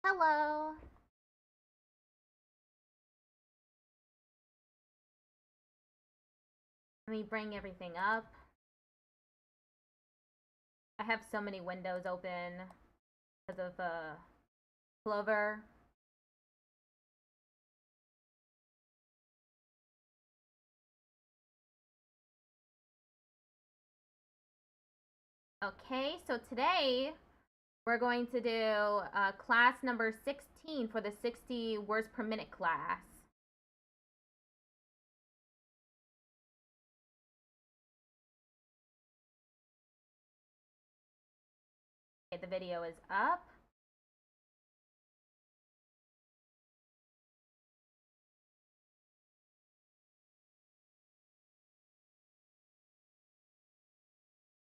Hello. Let me bring everything up. I have so many windows open because of Plover. Okay, so today we're going to do class number 16 for the 60 words per minute class. Okay, the video is up.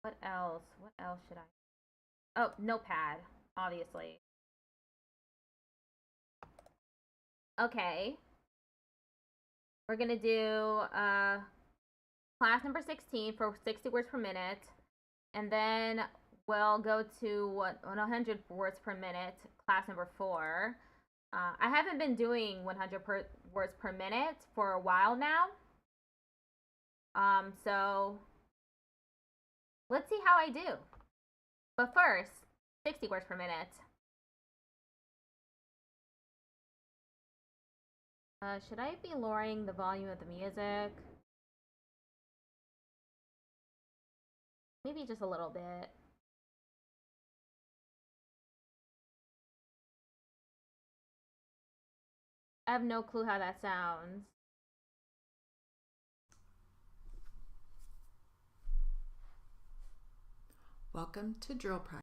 What else? What else should I? Oh, notepad, obviously. Okay. We're going to do class number 16 for 60 words per minute. And then we'll go to 100 words per minute, class number 4. I haven't been doing 100 words per minute for a while now. So let's see how I do. But first, 60 words per minute. Should I be lowering the volume of the music? Maybe just a little bit. I have no clue how that sounds. Welcome to drill practice.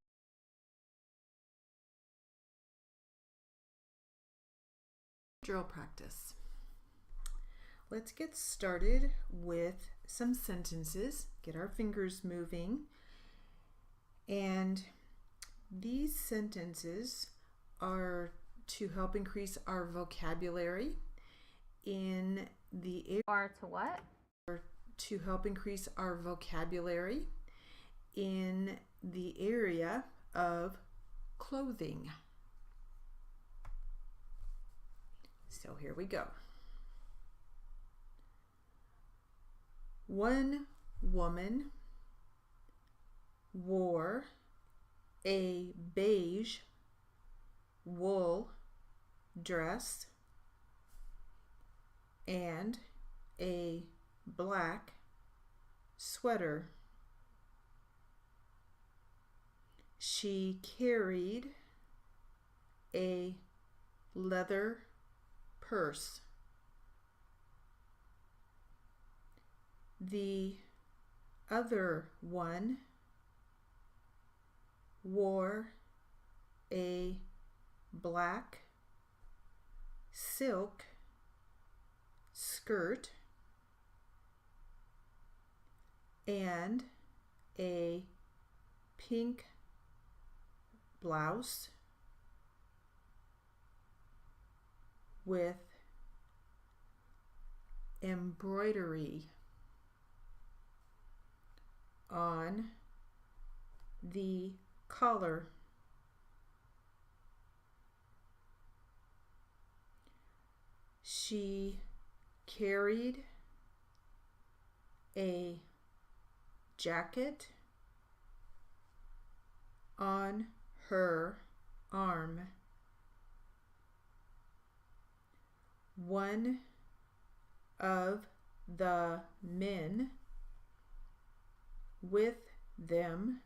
Let's get started with some sentences. Get our fingers moving. And these sentences are to help increase our vocabulary in the area. Or to what? To help increase our vocabulary in the area of clothing. So here we go. One woman wore a beige wool dress and a black sweater. She carried a leather purse. The other one wore a black silk skirt and a pink blouse with embroidery on the collar. She carried a jacket on her arm. One of the men with them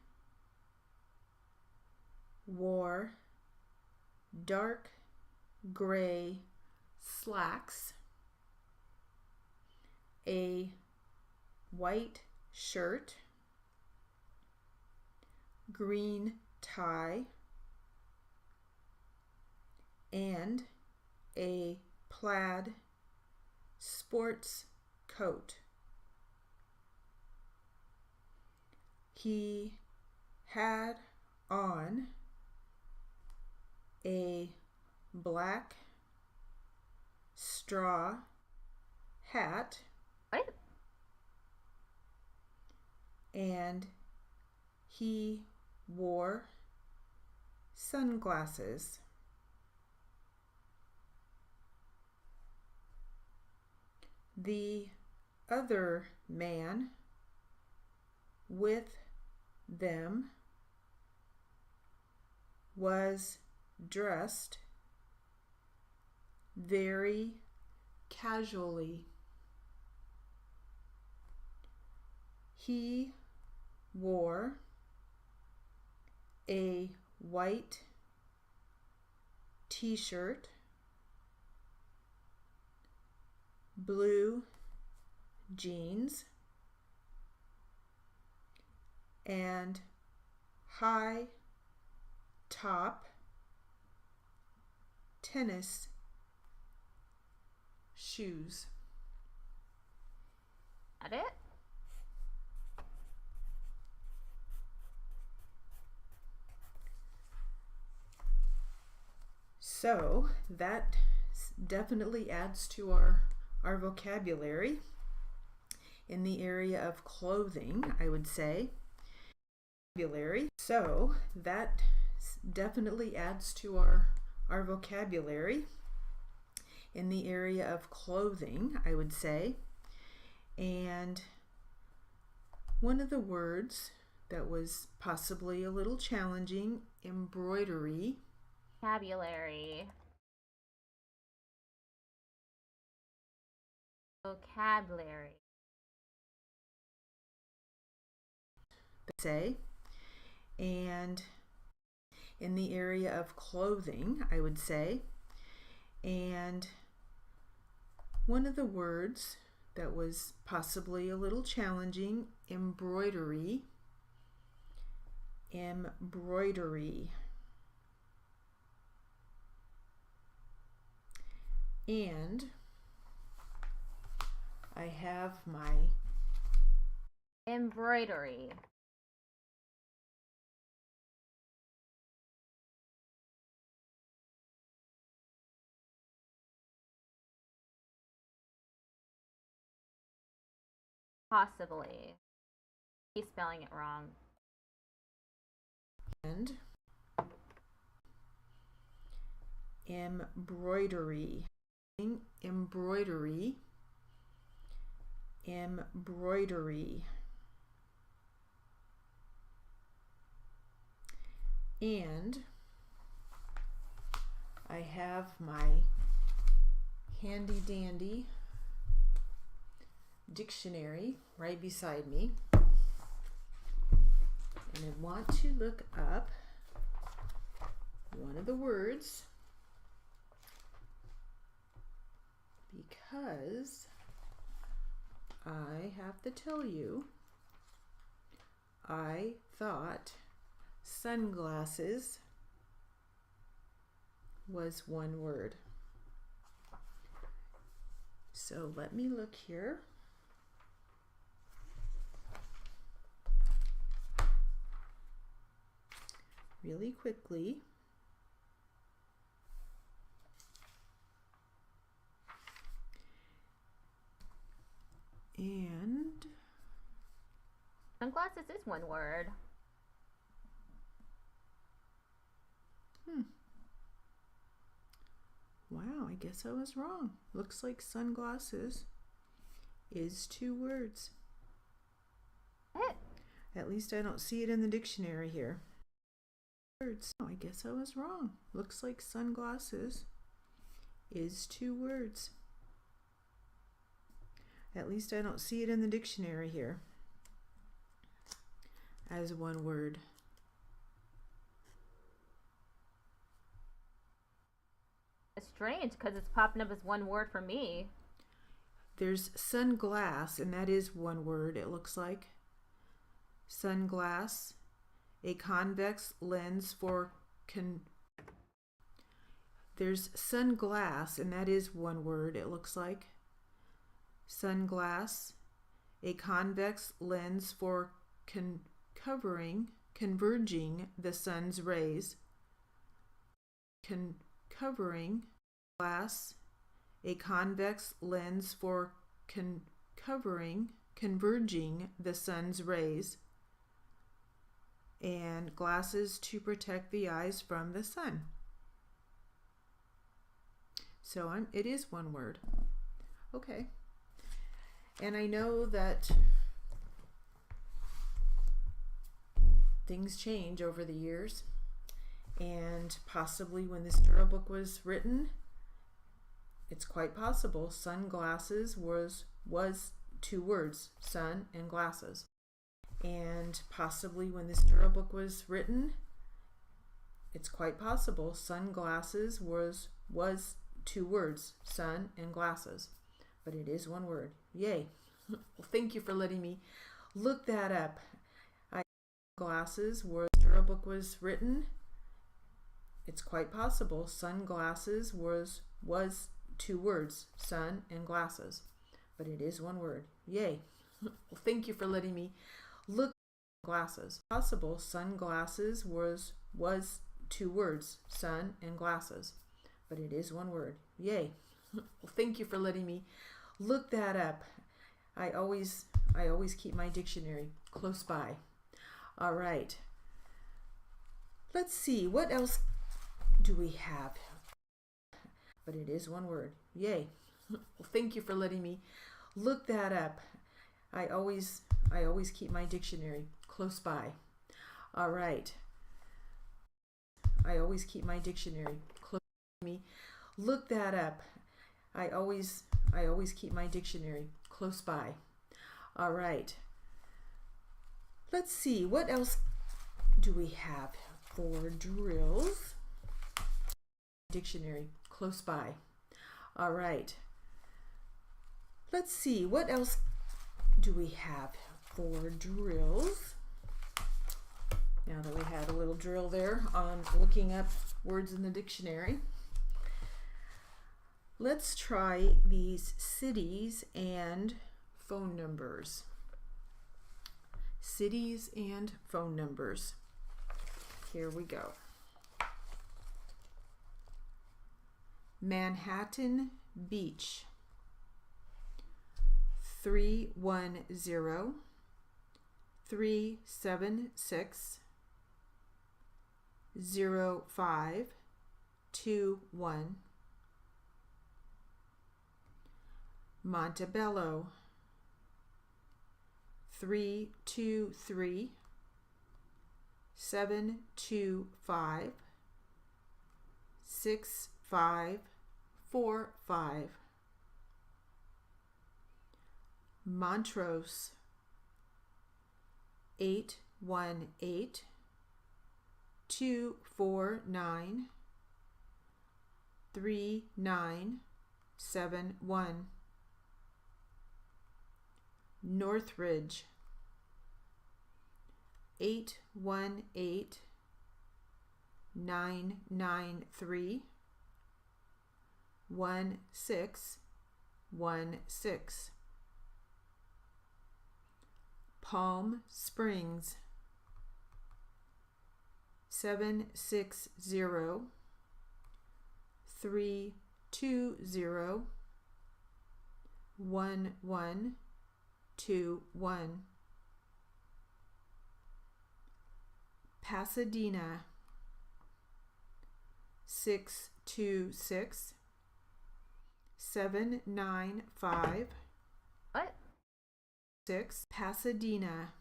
wore dark gray slacks, a white shirt, green tie, and a plaid sports coat. He had on a black straw hat. What? And he wore sunglasses. The other man with them was dressed very casually. He wore a white t-shirt, blue jeans, and high top tennis shoes. That it? So that definitely adds to our vocabulary in the area of clothing, I would say. So that definitely adds to our vocabulary in the area of clothing, I would say. And one of the words that was possibly a little challenging, embroidery. Vocabulary. Vocabulary. Say, and in the area of clothing, I would say. And one of the words that was possibly a little challenging, embroidery. Embroidery. And I have my embroidery. Possibly. He's spelling it wrong. And embroidery. Embroidery. Embroidery. And I have my handy dandy dictionary right beside me, and I want to look up one of the words because I have to tell you, I thought sunglasses was one word. So let me look here. Really quickly. And sunglasses is one word. Wow, I guess I was wrong. Looks like sunglasses is two words. What? At least I don't see it in the dictionary here. Words. Oh, I guess I was wrong. Looks like sunglasses is two words. At least I don't see it in the dictionary here as one word. It's strange because it's popping up as one word for me. There's sunglass, and that is one word, it looks like. Sunglass, a convex lens for There's sunglass, and that is one word, it looks like. Sunglass, a convex lens for converging the sun's rays. Covering glass, a convex lens for converging the sun's rays, and glasses to protect the eyes from the sun. So it is one word. Okay. And I know that things change over the years, and possibly when this drill book was written, it's quite possible sunglasses was 2 words, sun and glasses. And possibly when this drill book was written, it's quite possible sunglasses was 2 words, sun and glasses. But it is 1 word. Yay. Well, thank you for letting me look that up. Glasses were drill book was written, it's quite possible sunglasses was 2 words, sun and glasses. But it is 1 word. Yay. Well, thank you for letting me look glasses. Possible sunglasses was 2 words, sun and glasses. But it is 1 word. Yay. Well, thank you for letting me look that up. I always keep my dictionary close by. All right. Let's see, what else do we have? But it is 1 word. Yay. Well, thank you for letting me look that up. I always keep my dictionary close by. All right. I always keep my dictionary close by me. Look that up. I always keep my dictionary close by. All right. Let's see, what else do we have for drills? Dictionary close by. All right. Let's see, what else do we have for drills? Now that we had a little drill there on looking up words in the dictionary, let's try these cities and phone numbers. Cities and phone numbers. Here we go. Manhattan Beach, 310-376-0521. Montebello, 323-725-6545. Montrose, 818-249-3971. Northridge, 818-993-1616. Palm Springs, 760-320-1121. Pasadena, 626-795. What? 6. Pasadena,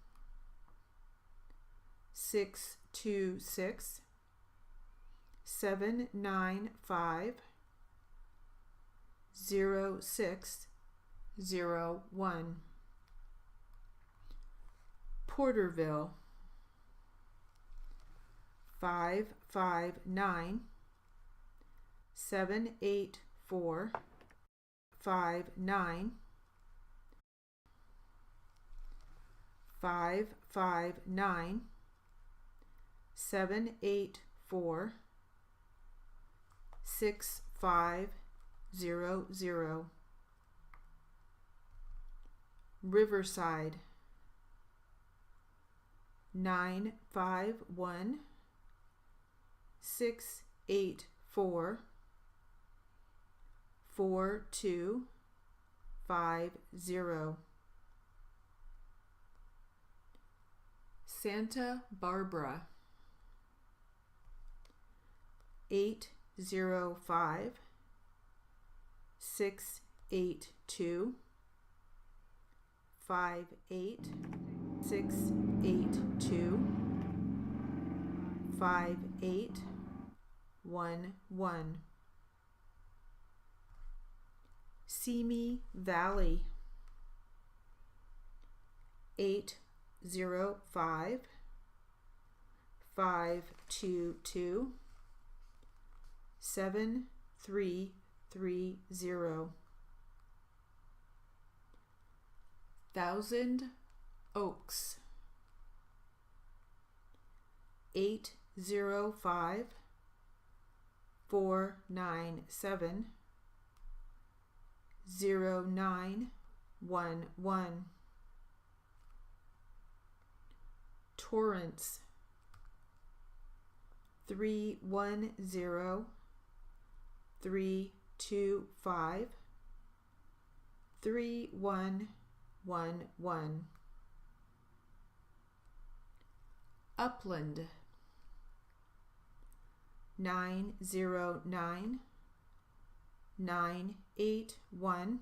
626-795-0601. Porterville, 559-784-59. 559-784-6500. Riverside, 951-684-4250. Santa Barbara, 805-682-5600. 58682 5811. Simi Valley 805 522 7330. Thousand Oaks 805 497 0911. Torrance 310 325 3111. Upland 909 981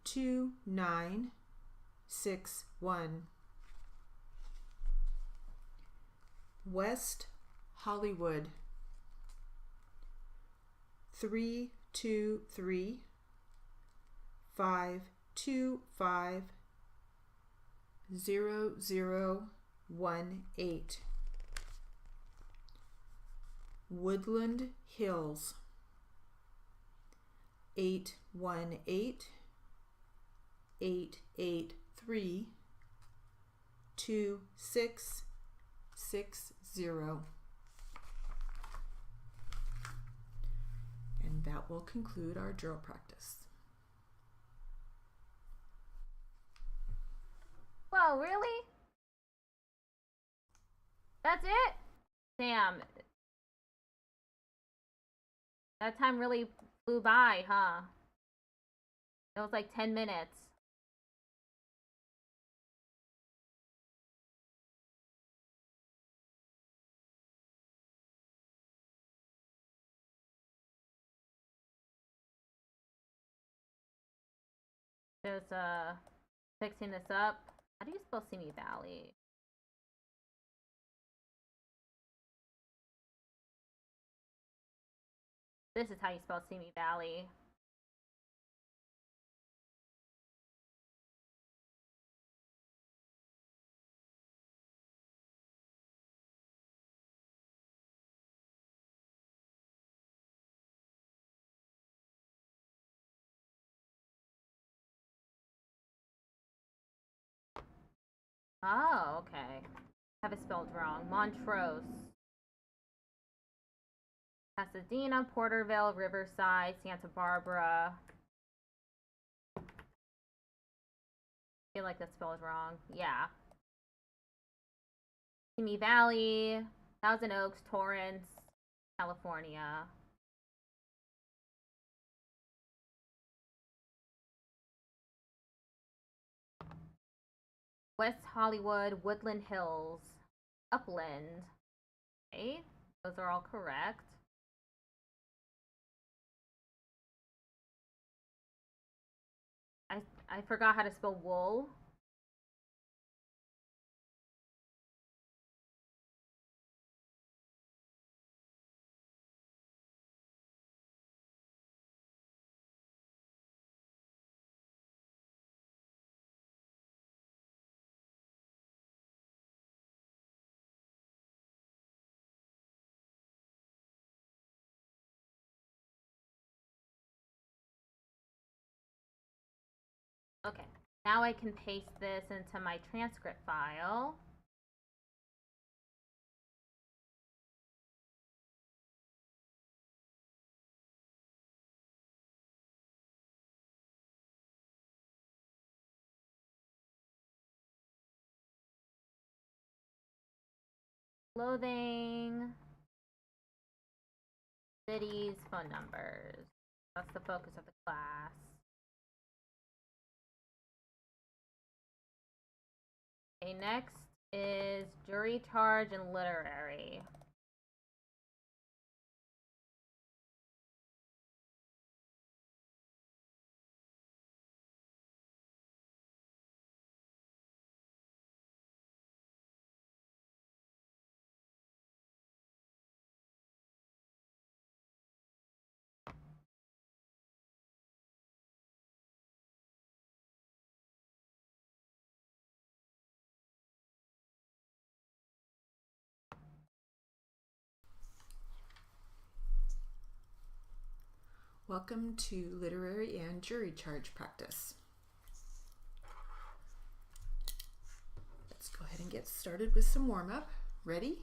2961. West Hollywood 323 525 0018. Woodland Hills 818 883 2660. And that will conclude our drill practice. Whoa, really? That's it? Damn. That time really flew by, huh? It was like 10 minutes. Just fixing this up. How do you spell Simi Valley? This is how you spell Simi Valley. Oh, okay. I have it spelled wrong. Montrose. Pasadena, Porterville, Riverside, Santa Barbara. I feel like that's spelled wrong. Yeah. Simi Valley, Thousand Oaks, Torrance, California. West Hollywood, Woodland Hills, Upland. Okay, those are all correct. I forgot how to spell wool. Okay, now I can paste this into my transcript file. Clothing, cities, phone numbers. That's the focus of the class. Okay, next is jury charge and literary. Welcome to literary and jury charge practice. Let's go ahead and get started with some warm-up. Ready?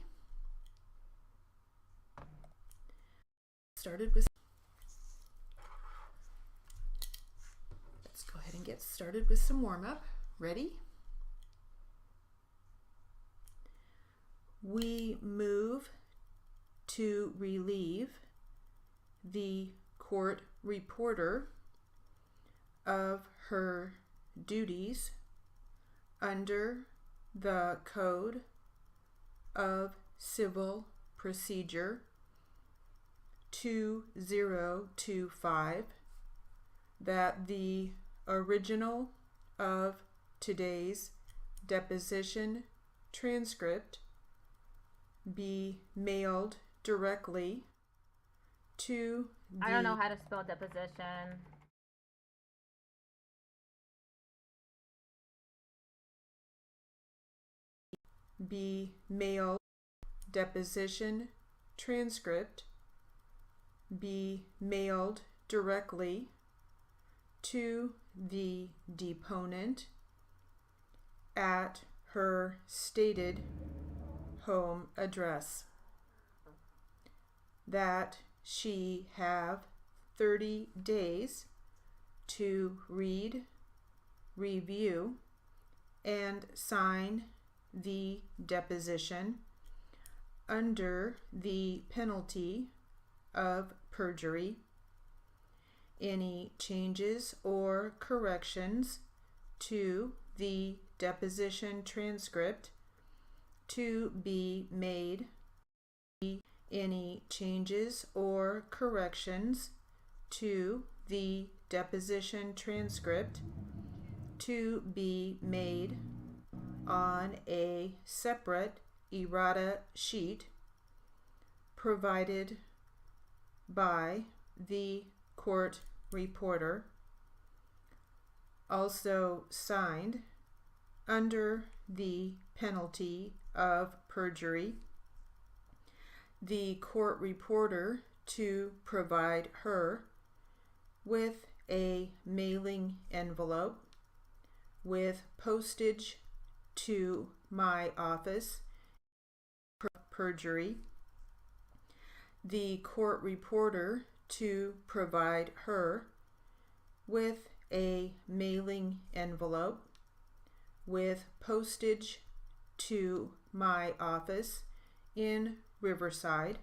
Let's go ahead and get started with some warm-up. Ready? We move to relieve the court reporter of her duties under the Code of Civil Procedure 2025 that the original of today's deposition transcript be mailed directly to the... I don't know how to spell deposition. Be mailed deposition transcript be mailed directly to the deponent at her stated home address, that she have 30 days to read, review, and sign the deposition under the penalty of perjury. Any changes or corrections to the deposition transcript to be made. Any changes or corrections to the deposition transcript to be made on a separate errata sheet provided by the court reporter, also signed under the penalty of perjury. The court reporter to provide her with a mailing envelope with postage to my office. Perjury. The court reporter to provide her with a mailing envelope with postage to my office in Riverside,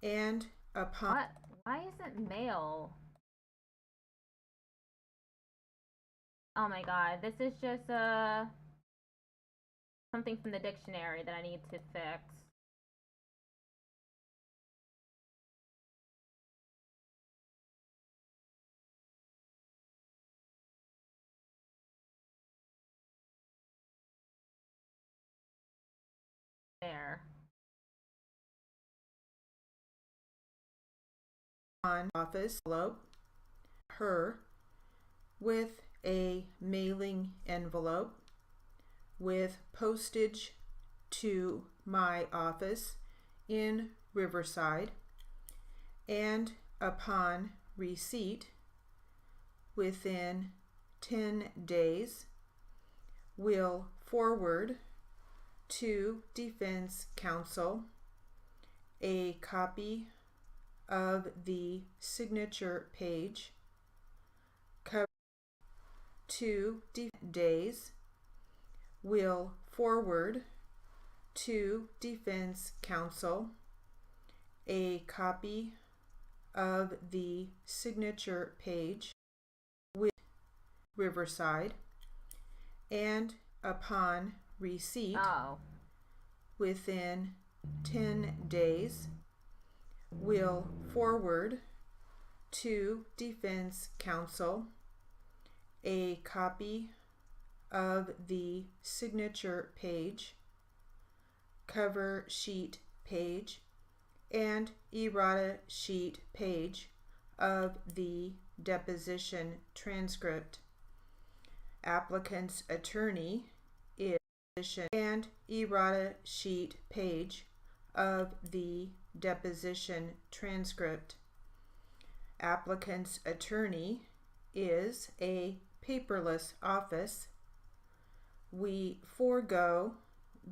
and upon... What? Why isn't mail? Oh my god, this is just something from the dictionary that I need to fix. There. On office envelope, her with a mailing envelope with postage to my office in Riverside, and upon receipt within 10 days will forward to defense counsel a copy of the signature page. 2 days will forward to defense counsel a copy of the signature page with Riverside, and upon receipt within 10 days will forward to defense counsel a copy of the signature page, cover sheet page, and errata sheet page of the deposition transcript. Applicant's attorney is and errata sheet page of the deposition transcript. applicant's attorney is a paperless office, we forego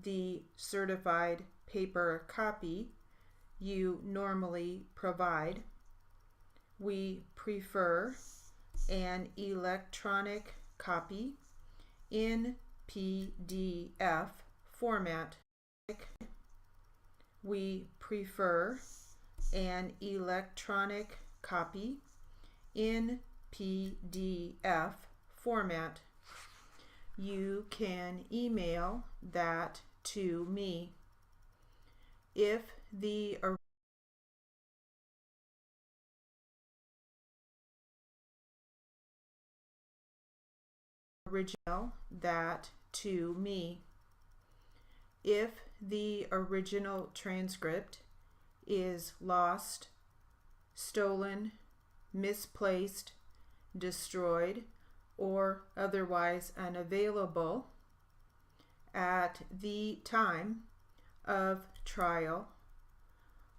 the certified paper copy you normally provide. We prefer an electronic copy in PDF format. We prefer an electronic copy in PDF format. You can email that to me. If the original that to me. If the original transcript is lost, stolen, misplaced, destroyed, or otherwise unavailable at the time of trial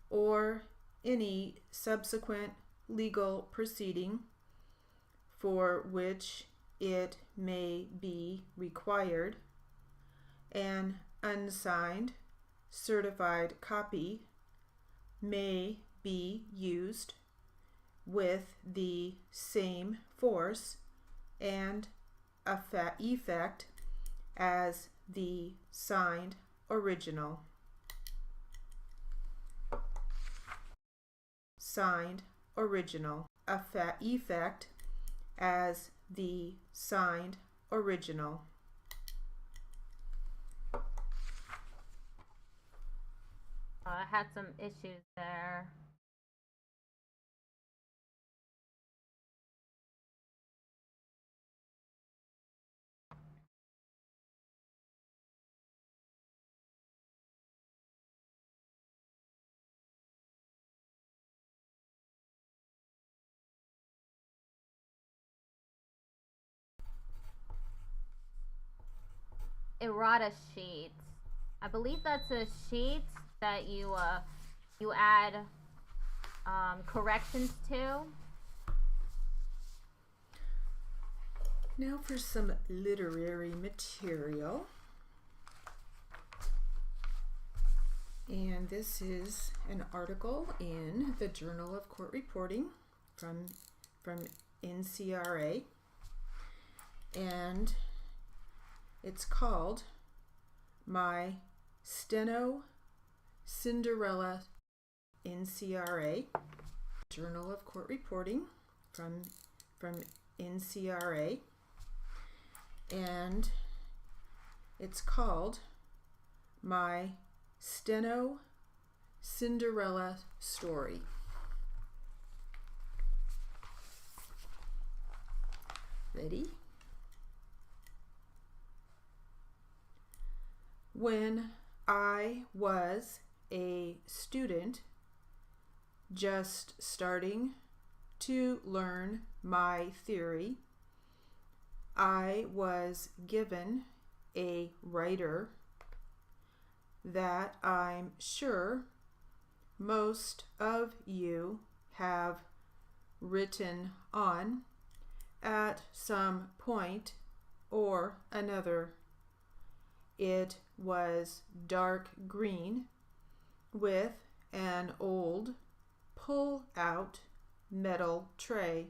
or any subsequent legal proceeding for which it may be required, an unsigned certified copy may be used with the same force and effect as the signed original. Signed original. Effect as the signed original. I had some issues there. Errata sheet. I believe that's a sheet that you add corrections to. Now for some literary material. And this is an article in the Journal of Court Reporting from NCRA. And it's called My Steno Cinderella. NCRA, Journal of Court Reporting from NCRA. And it's called My Steno Cinderella Story. Ready? When I was a student, just starting to learn my theory, I was given a writer that I'm sure most of you have written on at some point or another. It was dark green with an old pull-out metal tray.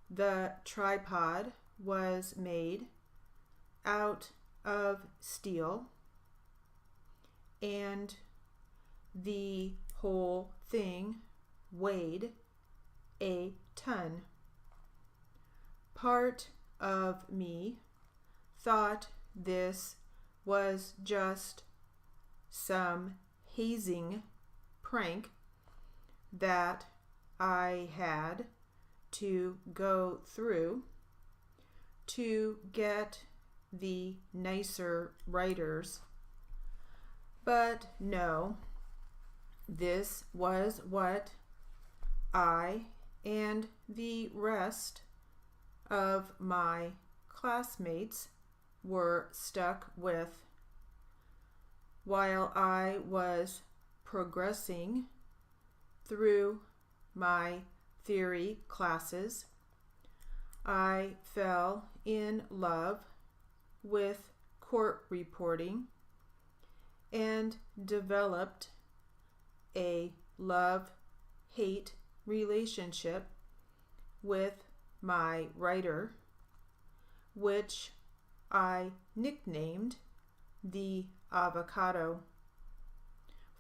The tripod was made out of steel, and the whole thing weighed a ton. Part of me thought this was just some hazing prank that I had to go through to get the nicer writers. But no, this was what I and the rest of my classmates were stuck with. While I was progressing through my theory classes. I fell in love with court reporting and developed a love-hate relationship with my writer, which I nicknamed the avocado.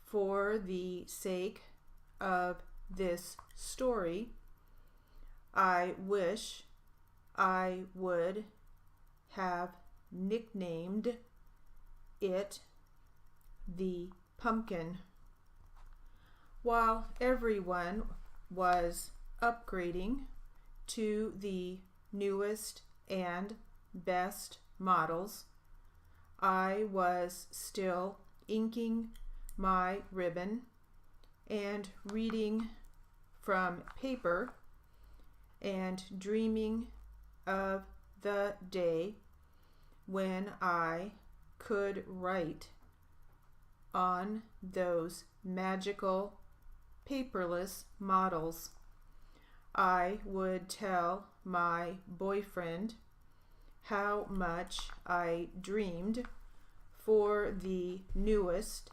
For the sake of this story, I wish I would have nicknamed it the pumpkin. While everyone was upgrading to the newest and best models, I was still inking my ribbon and reading from paper and dreaming of the day when I could write on those magical paperless models. I would tell my boyfriend how much I dreamed for the newest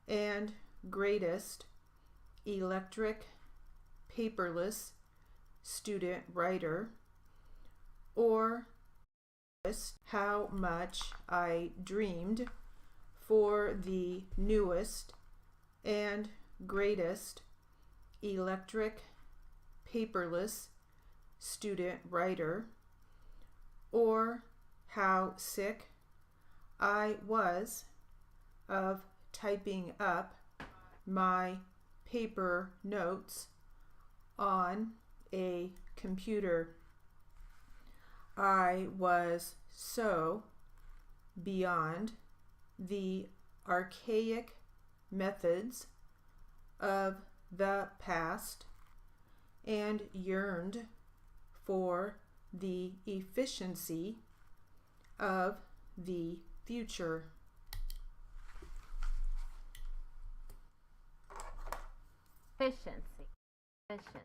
and greatest electric paperless student writer, or how much I dreamed for the newest and greatest electric paperless student writer, or how sick I was of typing up my paper notes on a computer. I was so beyond the archaic methods of the past and yearned for the efficiency of the future. Efficiency. Efficient.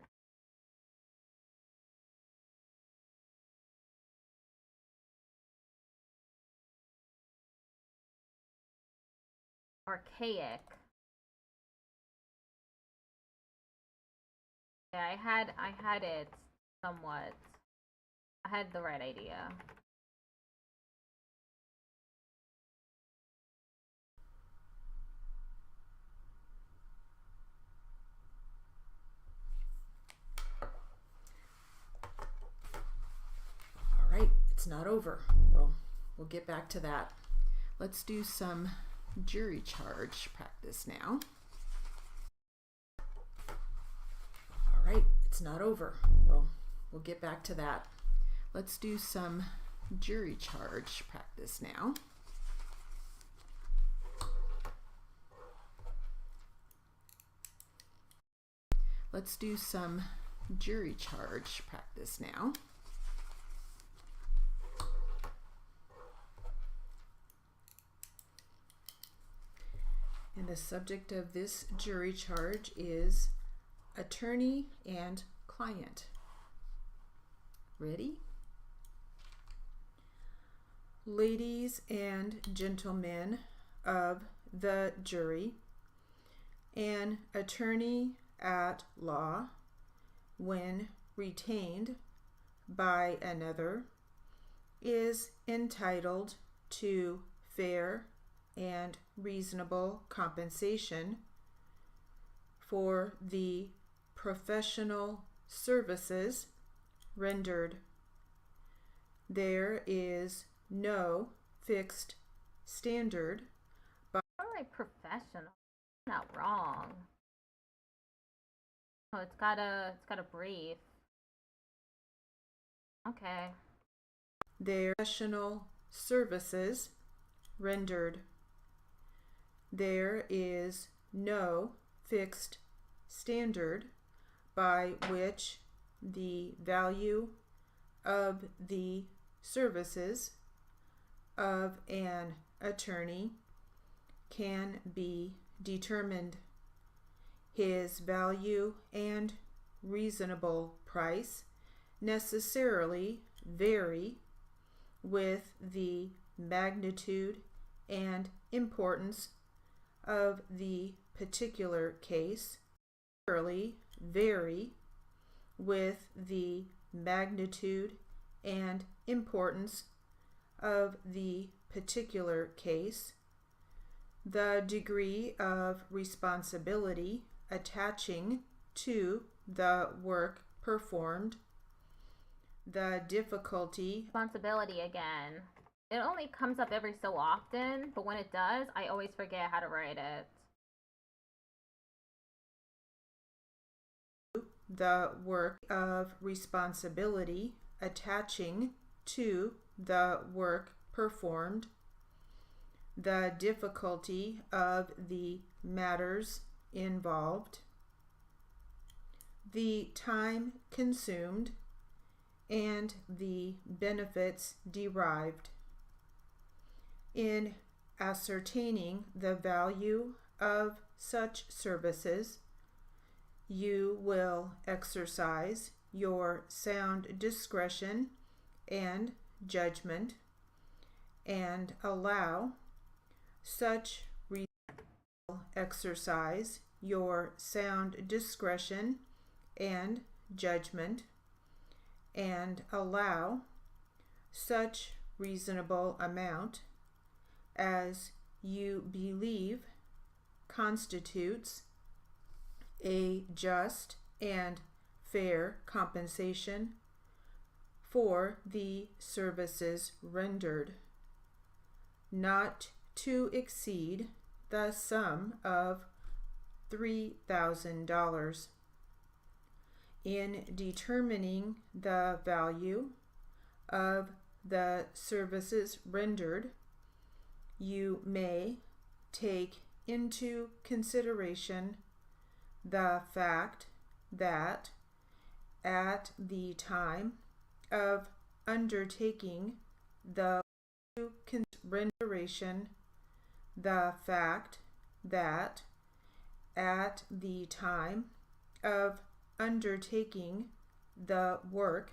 Archaic. Yeah, I had it somewhat. I had the right idea. All right, it's not over. We'll get back to that. Let's do some jury charge practice now. All right, it's not over. We'll get back to that. Let's do some jury charge practice now. Let's do some jury charge practice now. And the subject of this jury charge is attorney and client. Ready? Ladies and gentlemen of the jury, an attorney at law, when retained by another, is entitled to fair and reasonable compensation for the professional services rendered. There is no fixed standard. All right, professional. Not wrong. Oh, it's gotta breathe. Okay. Their professional services rendered. There is no fixed standard by which the value of the services of an attorney can be determined. His value and reasonable price necessarily vary with the magnitude and importance of the particular case. Vary with the magnitude and importance of the particular case. The degree of responsibility attaching to the work performed. The difficulty. Responsibility again. It only comes up every so often, but when it does, I always forget how to write it. The work of responsibility attaching to the work performed. The difficulty of the matters involved. The time consumed and the benefits derived. In ascertaining the value of such services, you will exercise your sound discretion and judgment and allow such exercise your sound discretion and judgment and allow such reasonable amount as you believe constitutes a just and fair compensation for the services rendered, not to exceed the sum of $3,000. In determining the value of the services rendered, you may take into consideration the fact that at the time of undertaking the renderation, the fact that at the time of undertaking the work,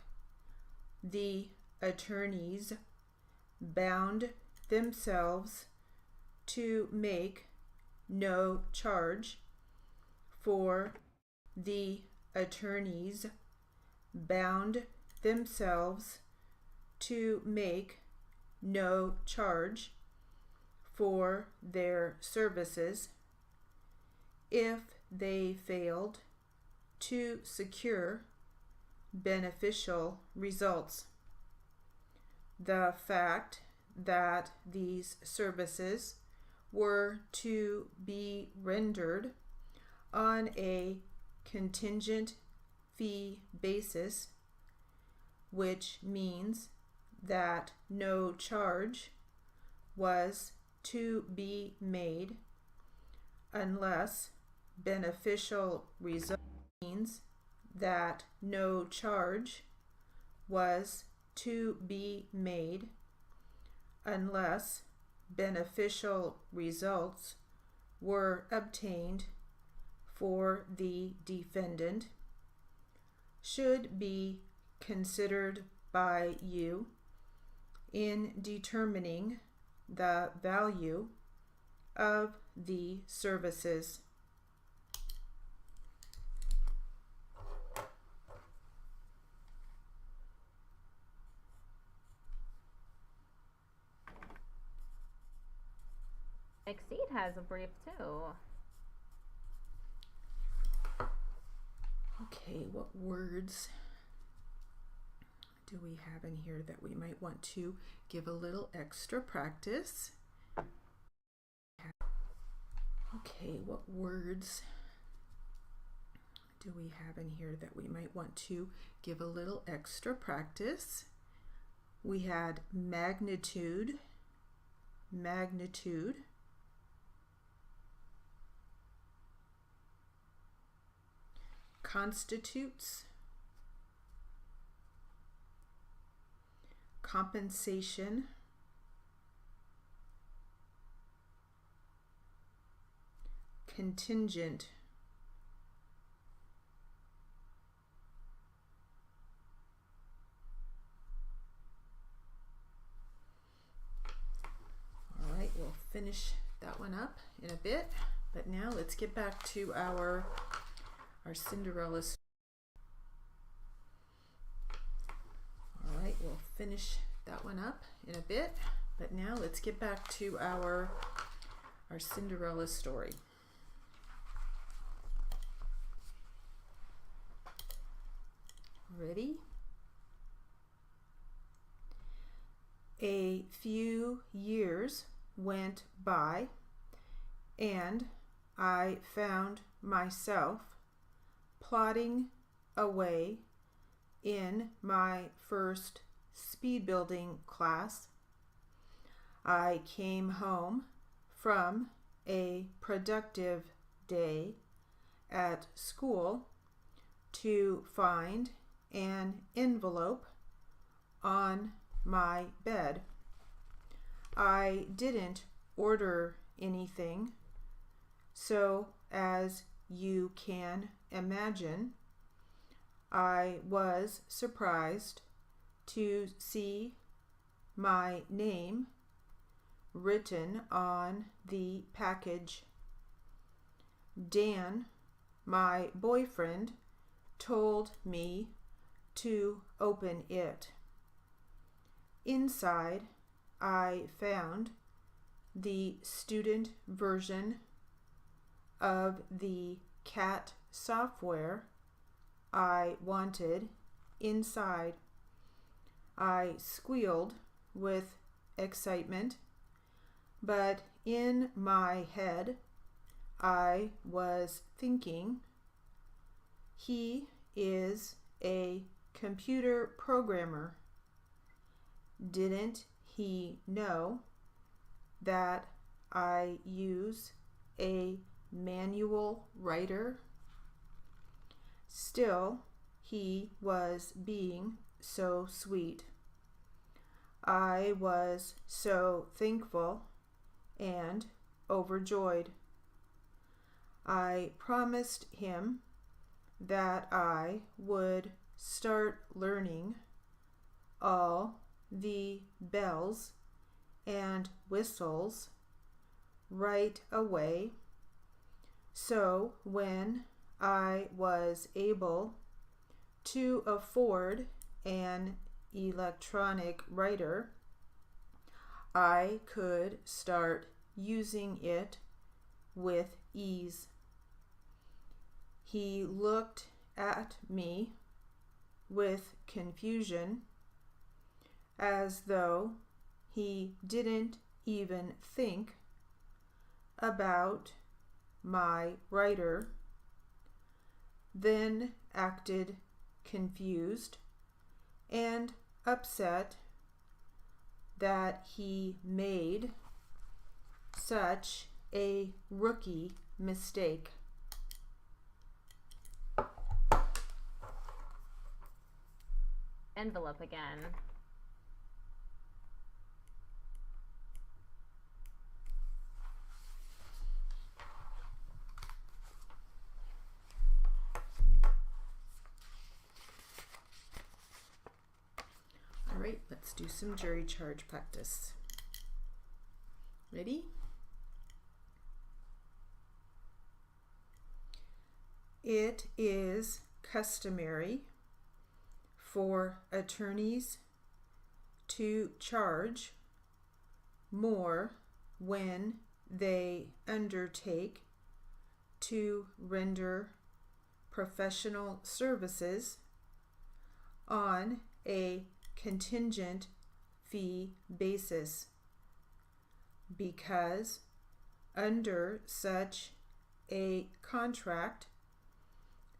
the attorneys bound themselves to make no charge for the attorneys bound themselves to make no charge for their services if they failed to secure beneficial results. The fact that these services were to be rendered on a contingent fee basis, which means that no charge was to be made unless beneficial results, means that no charge was to be made unless beneficial results were obtained for the defendant, should be considered by you in determining the value of the services. Exceed has a brief too. Okay, what words do we have in here that we might want to give a little extra practice? Okay, what words do we have in here that we might want to give a little extra practice? We had magnitude, magnitude, constitutes, compensation, contingent, finish that one up in a bit, but now let's get back to our Cinderella story. All right, we'll finish that one up in a bit, but now let's get back to our Cinderella story. Ready? A few years went by, and I found myself plodding away in my first speed building class. I came home from a productive day at school to find an envelope on my bed. I didn't order anything, so as you can imagine, I was surprised to see my name written on the package. Dan, my boyfriend, told me to open it. Inside, I found the student version of the cat software I wanted inside. I squealed with excitement, but in my head, I was thinking, he is a computer programmer. Didn't he know that I use a manual writer? Still, he was being so sweet. I was so thankful and overjoyed. I promised him that I would start learning all the bells and whistles right away, so when I was able to afford an electronic writer, I could start using it with ease. He looked at me with confusion, as though he didn't even think about my writer, then acted confused and upset that he made such a rookie mistake. Envelope again. All right, let's do some jury charge practice. Ready? It is customary for attorneys to charge more when they undertake to render professional services on a contingent fee basis, because under such a contract,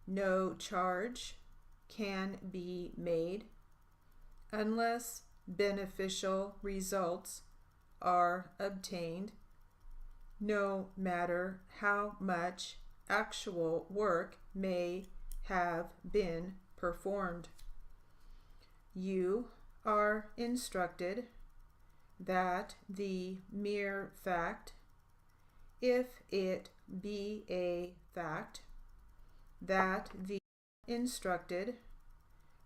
no charge can be made unless beneficial results are obtained, no matter how much actual work may have been performed. You are instructed that the mere fact, if it be a fact, that the instructed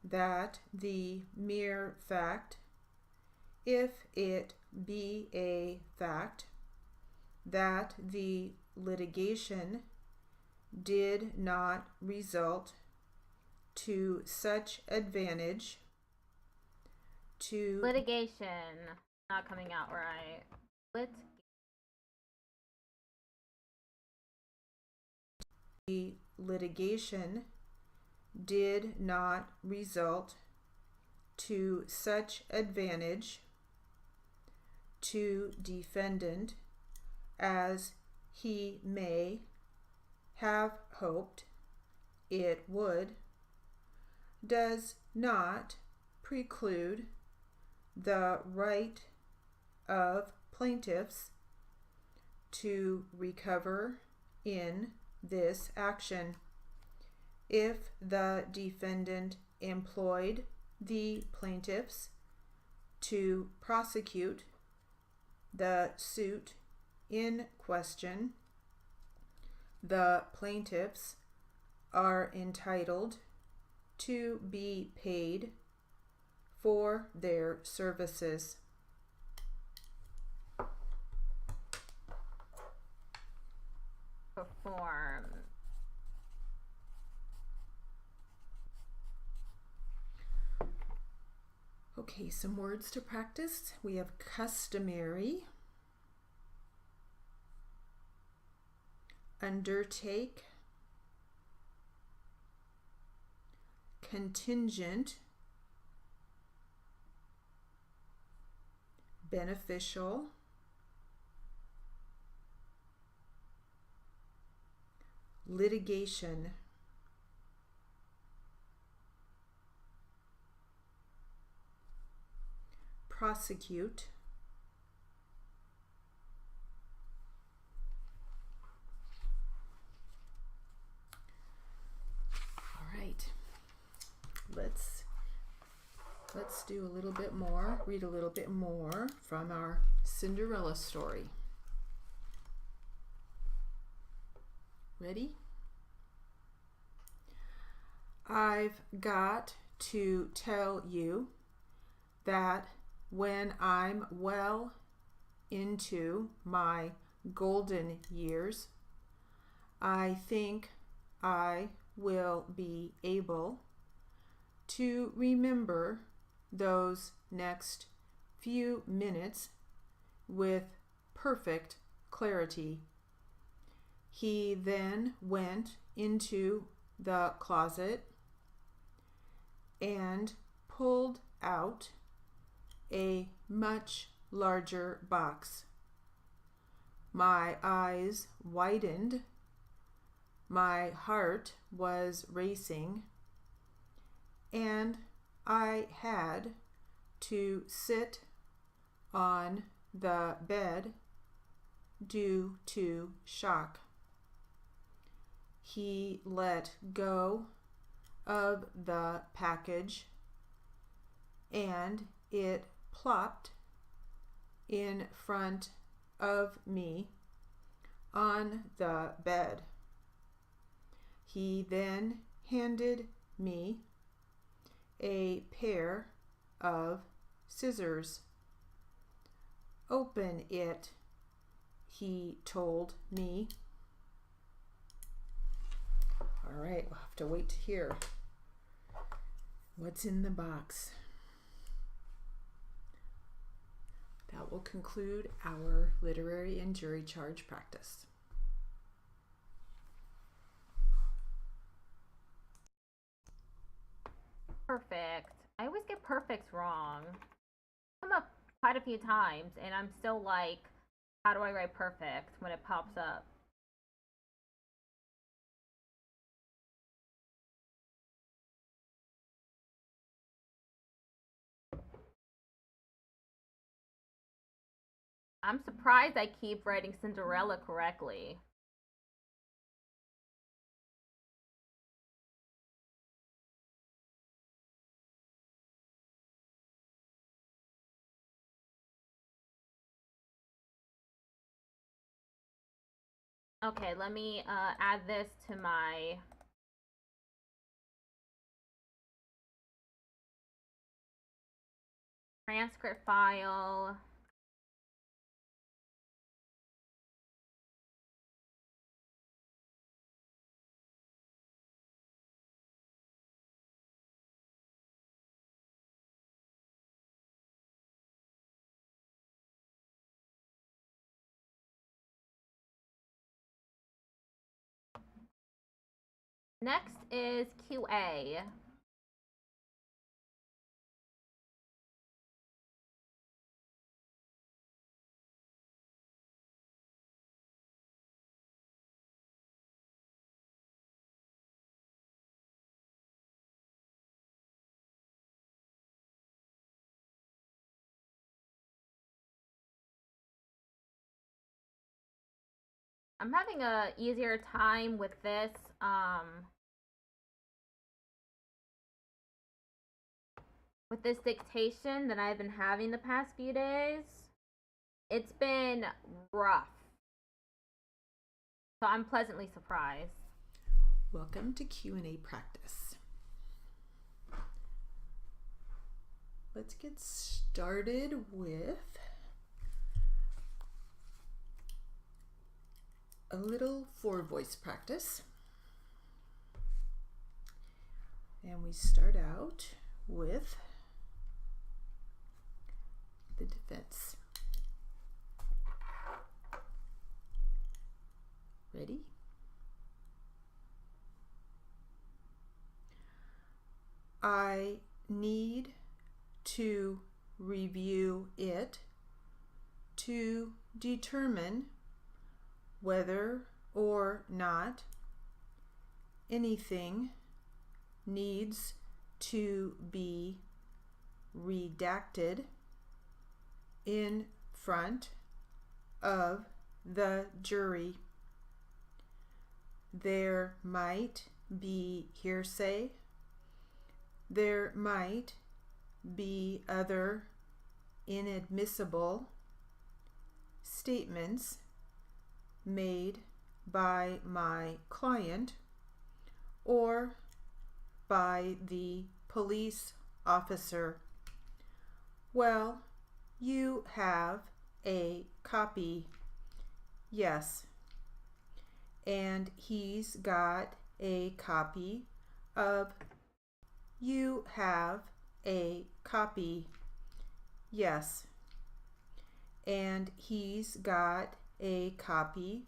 that the mere fact, if it be a fact, that the litigation did not result to such advantage to Litigation. Not coming out right. the litigation did not result to such advantage to defendant as he may have hoped it would, does not preclude the right of plaintiffs to recover in this action if the defendant employed the plaintiffs to prosecute the suit in question. The plaintiffs are entitled to be paid for their services. Perform. Okay, some words to practice. We have customary, undertake, contingent, beneficial, litigation, prosecute, all right, let's do a little bit more, read a little bit more from our Cinderella story. Ready? I've got to tell you that when I'm well into my golden years, I think I will be able to remember those next few minutes with perfect clarity. He then went into the closet and pulled out a much larger box. My eyes widened, my heart was racing, and I had to sit on the bed due to shock. He let go of the package and it plopped in front of me on the bed. He then handed me a pair of scissors. Open it, he told me. All right, we'll have to wait to hear what's in the box. That will conclude our literary and jury charge practice. Perfect. I always get perfects wrong. Come up quite a few times, and I'm still like, how do I write perfect when it pops up? I'm surprised I keep writing Cinderella correctly. Okay, let me add this to my transcript file. Next is QA. I'm having a easier time with this dictation than I've been having the past few days. It's been rough. So I'm pleasantly surprised. Welcome to Q&A practice. Let's get started with a little voice practice. And we start out with the defense. Ready? I need to review it to determine whether or not anything needs to be redacted in front of the jury. There might be hearsay. There might be other inadmissible statements made by my client or by the police officer. Well, you have a copy. Yes. And he's got a copy of. You have a copy. Yes. And he's got a copy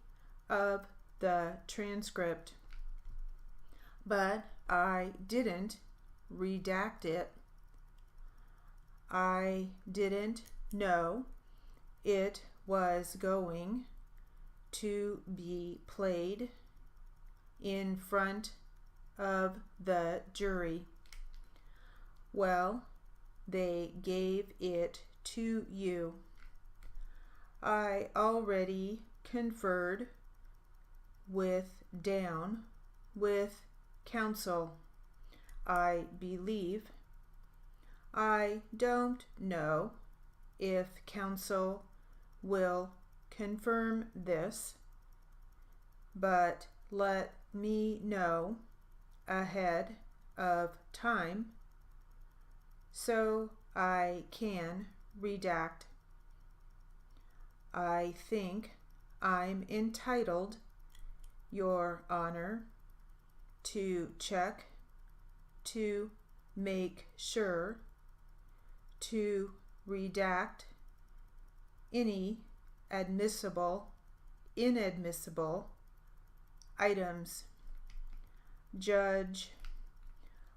of the transcript. But I didn't redact it. I didn't know it was going to be played in front of the jury. Well, they gave it to you. I already conferred with counsel, I believe. I don't know if counsel will confirm this, but let me know ahead of time so I can redact. I think I'm entitled, Your Honor, to check, to make sure, to redact any admissible, inadmissible items. Judge,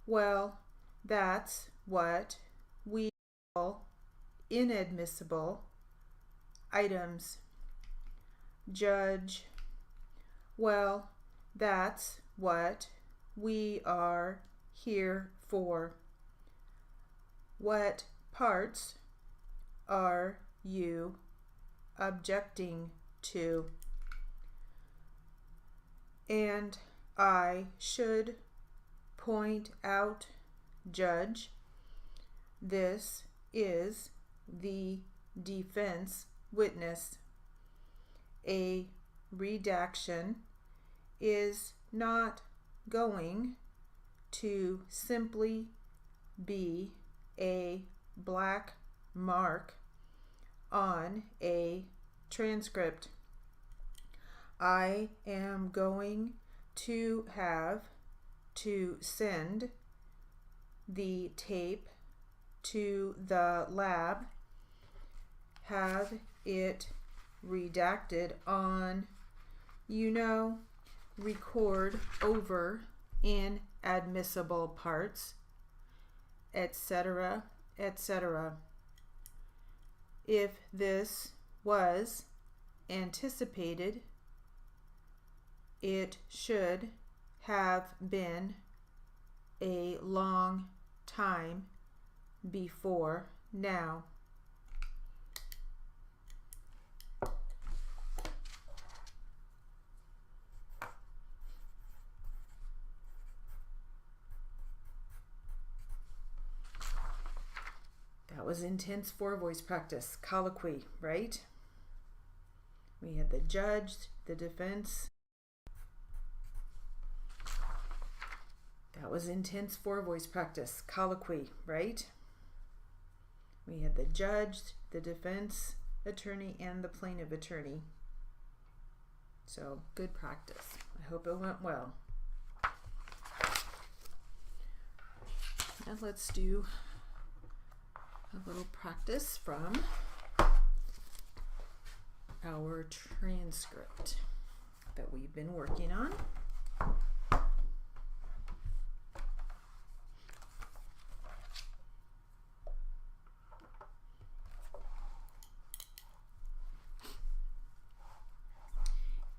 well, that's what we call inadmissible items. Judge, well, that's what we are here for. What parts are you objecting to? And I should point out, Judge, this is the defense witness. A redaction is not going to simply be a black mark on a transcript. I am going to have to send the tape to the lab, have it redacted on, record over inadmissible parts, etc., etc. If this was anticipated, it should have been a long time before now. That was intense four-voice practice, colloquy, right? We had the judge, the defense. That was intense four-voice practice, colloquy, right? We had the judge, the defense attorney, and the plaintiff attorney. So, good practice. I hope it went well. And let's do a little practice from our transcript that we've been working on.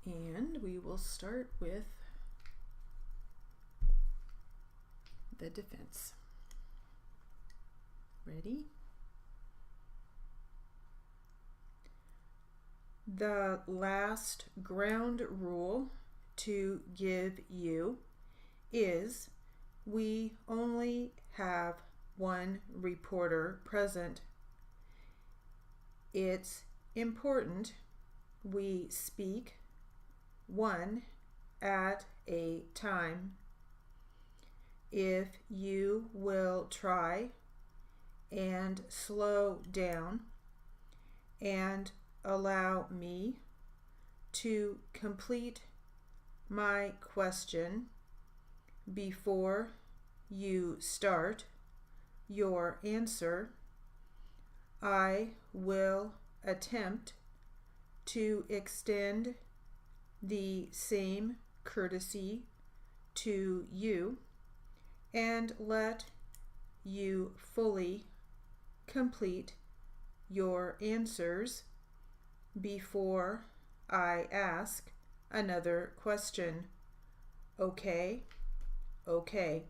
And we will start with the defense. Ready? The last ground rule to give you is we only have one reporter present. It's important we speak one at a time. If you will try and slow down and allow me to complete my question before you start your answer, I will attempt to extend the same courtesy to you and let you fully complete your answers before I ask another question. Okay? Okay.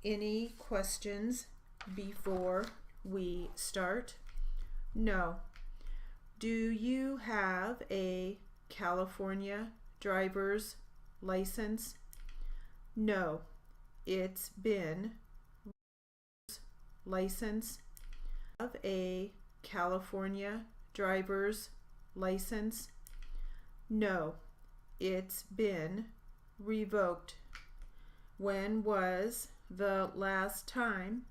Any questions before we start? No. Do you have a California driver's license? No. It's been license of a California driver's license? No. It's been revoked. When was the last time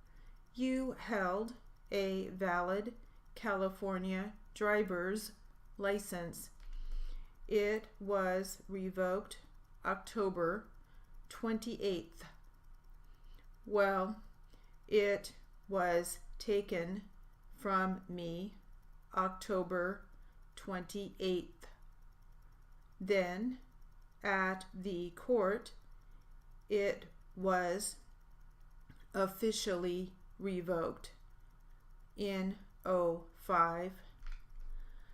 you held a valid California driver's license? It was revoked October 28th. Well, it was taken from me October 28th. Then, at the court, it was officially revoked in 2005.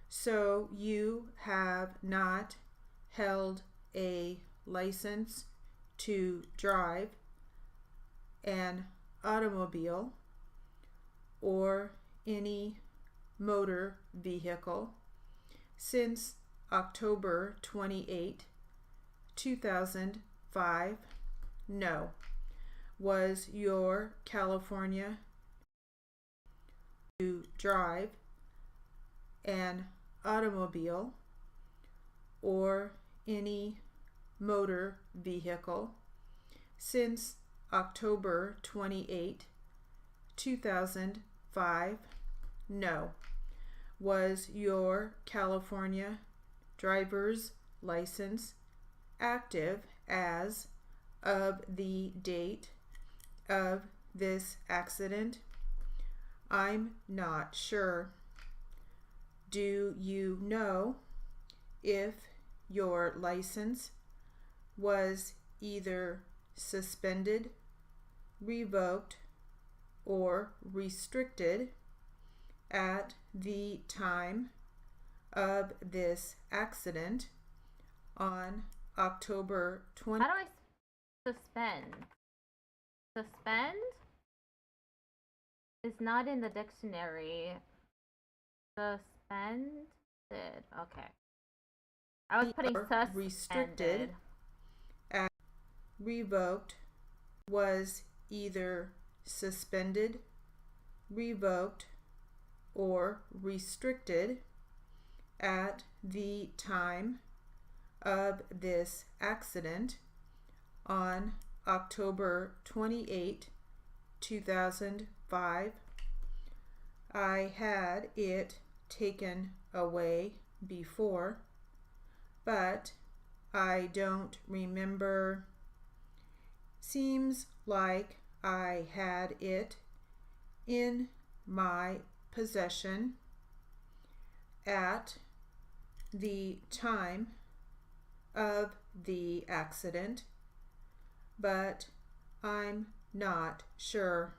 So you have not held a license to drive an automobile or any motor vehicle since October 28, 2005? No. Was your California to drive an automobile or any motor vehicle since October 28, 2005? No. Was your California driver's license active as of the date of this accident? I'm not sure. Do you know if your license was either suspended, revoked, or restricted at the time of this accident on October 20. How do I suspend? Suspend is not in the dictionary. Suspended. Okay. I was putting restricted at revoked was either suspended, revoked, or restricted at the time of this accident on October 28, 2005. I had it taken away before, but I don't remember. Seems like I had it in my possession at the time of the accident, but I'm not sure.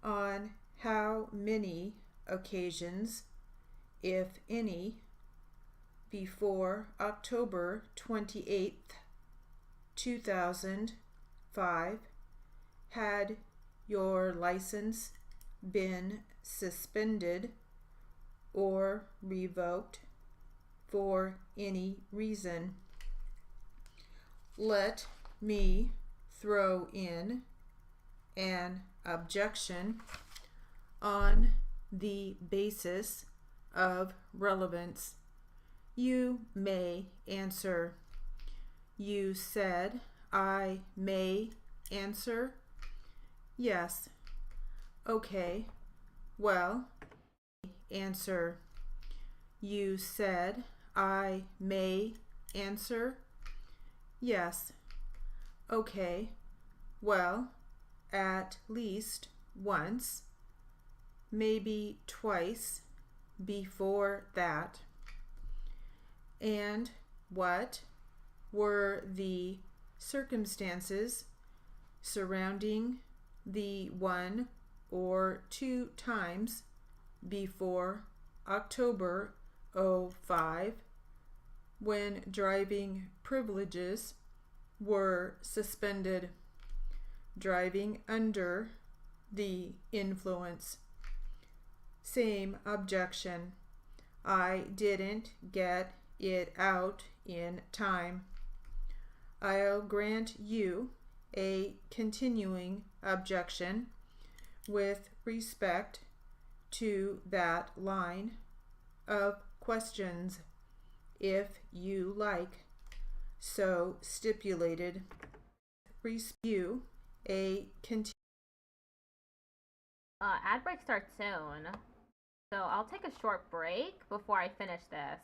On how many occasions, if any, before October 28th, 2005, had your license been suspended or revoked for any reason? Let me throw in an objection on the basis of relevance. You may answer. You said I may answer. Yes. Okay. Well, answer. You said I may answer. Yes. Okay. Well, at least once, maybe twice before that. And what were the circumstances surrounding the one or two times before October 05 when driving privileges were suspended? Driving under the influence. Same objection. I didn't get it out in time. I'll grant you a continuing objection with respect to that line of questions, if you like. So stipulated. You a ad break starts soon, so I'll take a short break before I finish this.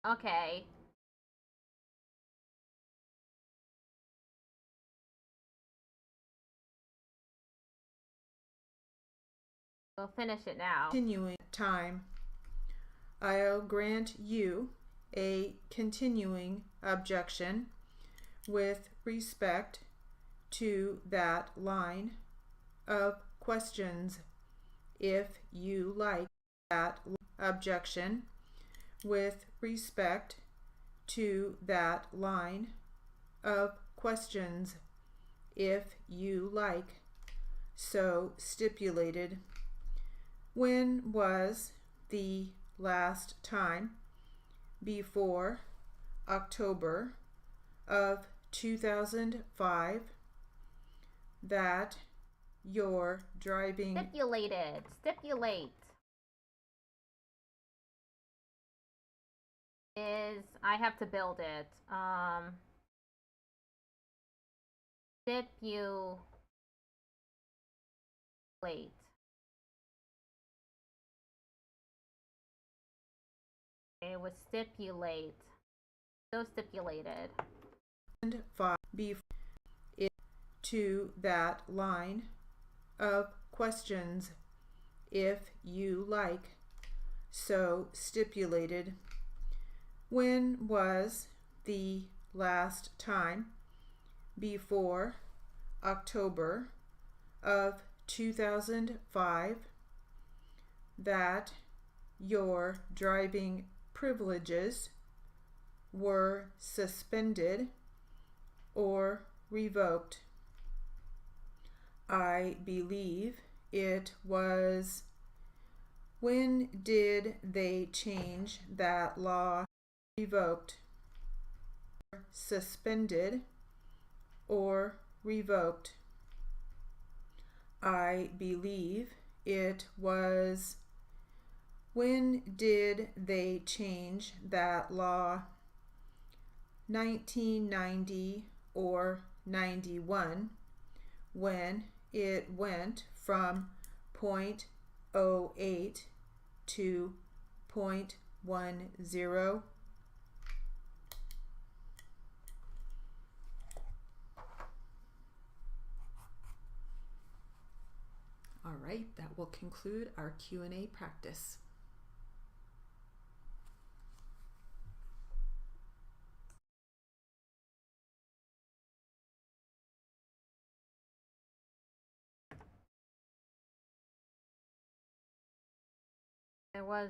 Okay. We'll finish it now. Continuing time. I'll grant you a continuing objection with respect to that line of questions if you like. That objection with respect to that line of questions if you like. So stipulated. When was the last time before October of 2005 that your driving Stipulated. Stipulate is I have to build it. Stipulate. It was stipulate. So stipulated. and 5 before it to that line of questions if you like. So stipulated. When was the last time before October of 2005 that your driving privileges were suspended or revoked? I believe it was. When did they change that law? Revoked, suspended, or revoked? I believe it was. When did they change that law? 1990 or 91, when it went from 0.08 to 0.10. All right, that will conclude our Q&A practice. There was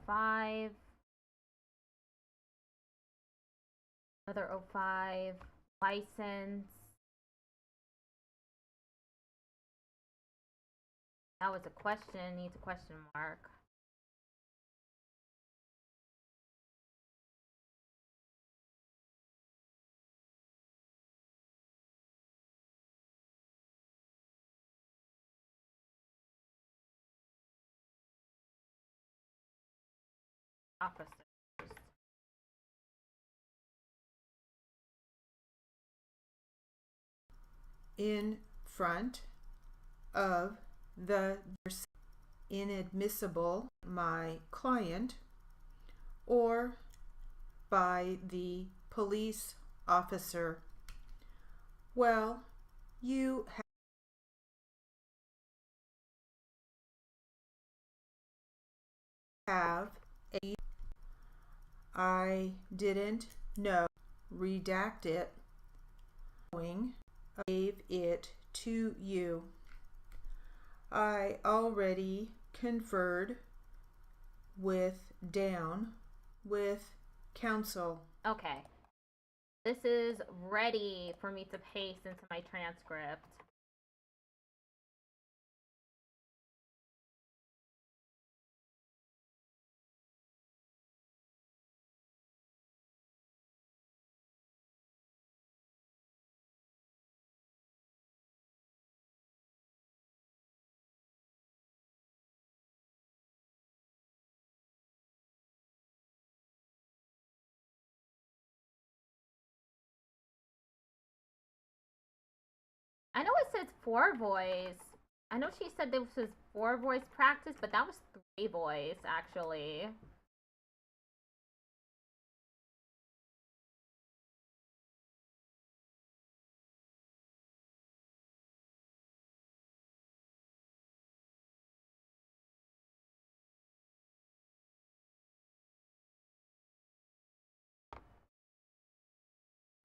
05. Another 05. License. That was a question. Needs a question mark. Officers. In front of the inadmissible, my client, or by the police officer. Well, you have a. I didn't know. Redact it. Gave it to you. I already conferred with counsel. Okay. This is ready for me to paste into my transcript. I know it says 4 voice. I know she said this was 4 voice practice, but that was 3 voice actually.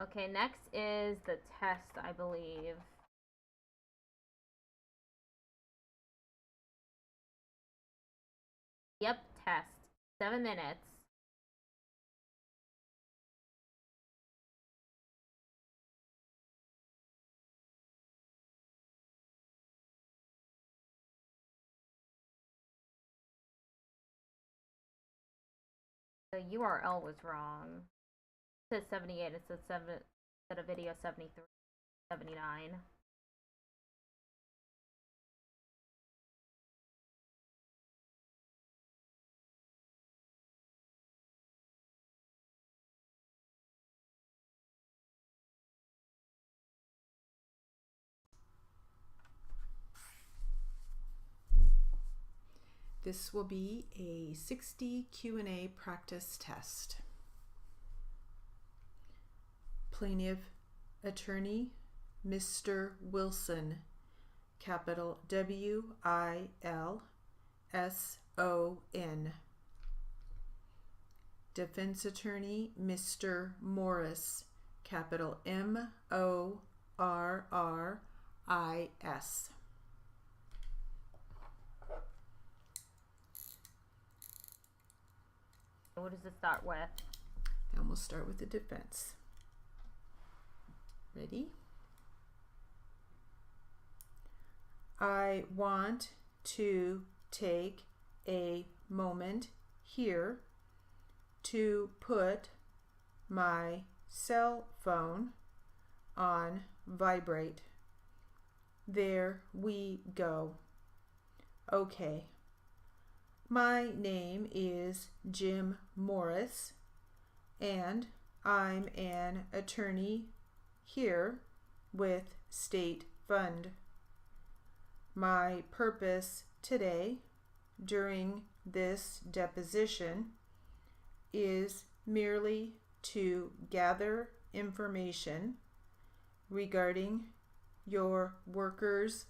Okay, next is the test, I believe. Yep, test. 7 minutes. The URL was wrong. It says 78, it says 7 instead of video 73, 79. This will be a 60 Q&A practice test. Plaintiff attorney, Mr. Wilson, capital W-I-L-S-O-N. Defense attorney, Mr. Morris, capital M-O-R-R-I-S. What does it start with? And we'll start with the defense. Ready? I want to take a moment here to put my cell phone on vibrate. There we go. Okay. My name is Jim Morris, and I'm an attorney here with State Fund. My purpose today during this deposition is merely to gather information regarding your workers'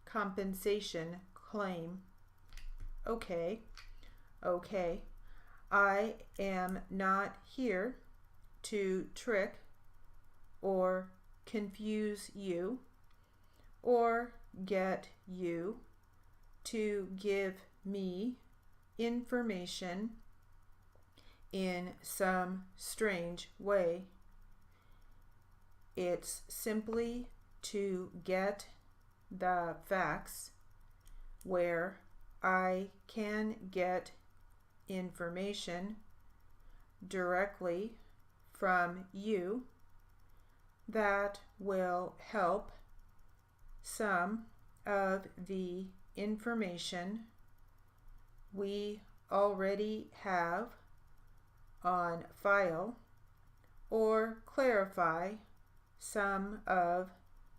compensation claim. Okay. I am not here to trick or confuse you or get you to give me information in some strange way. It's simply to get the facts where I can get information directly from you that will help some of the information we already have on file or clarify some of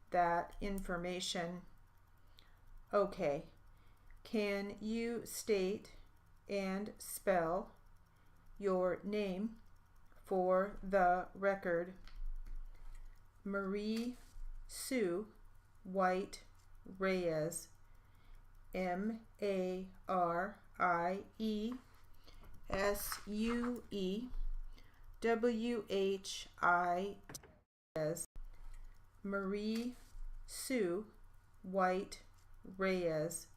that information. Okay. Can you state and spell your name for the record? Marie Sue White Reyes. M-A-R-I-E-S-U-E-W-H-I-S. Marie Sue White Reyes.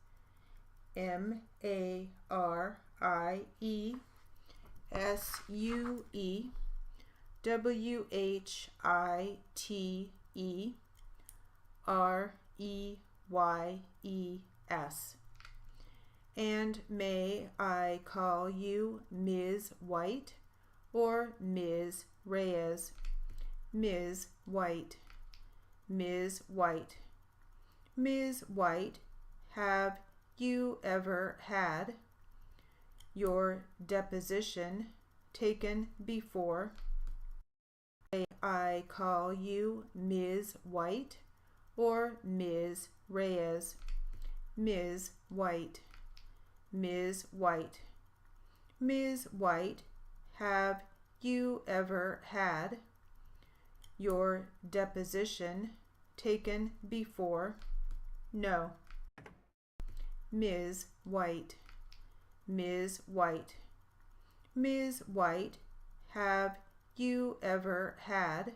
M-A-R-I-E-S-U-E-W-H-I-T-E-R-E-Y-E-S. And may I call you Ms. White or Ms. Reyes? Ms. White. Ms. White. Ms. White, have you ever had your deposition taken before? May I call you Ms. White or Ms. Reyes? Ms. White. Ms. White. Ms. White, have you ever had your deposition taken before? No. Ms. White. Ms. White. Ms. White, have you ever had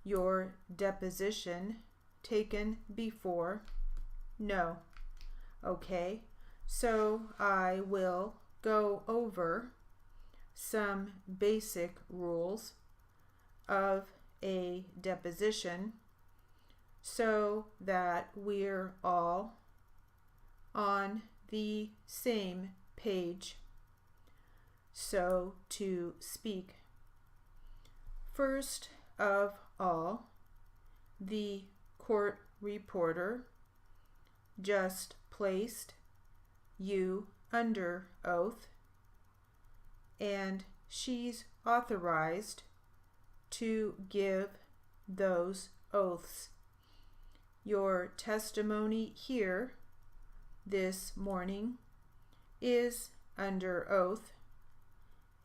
your deposition taken before? No. Okay, so I will go over some basic rules of a deposition so that we're all on the same page, so to speak. First of all, the court reporter just placed you under oath, and she's authorized to give those oaths. Your testimony here this morning is under oath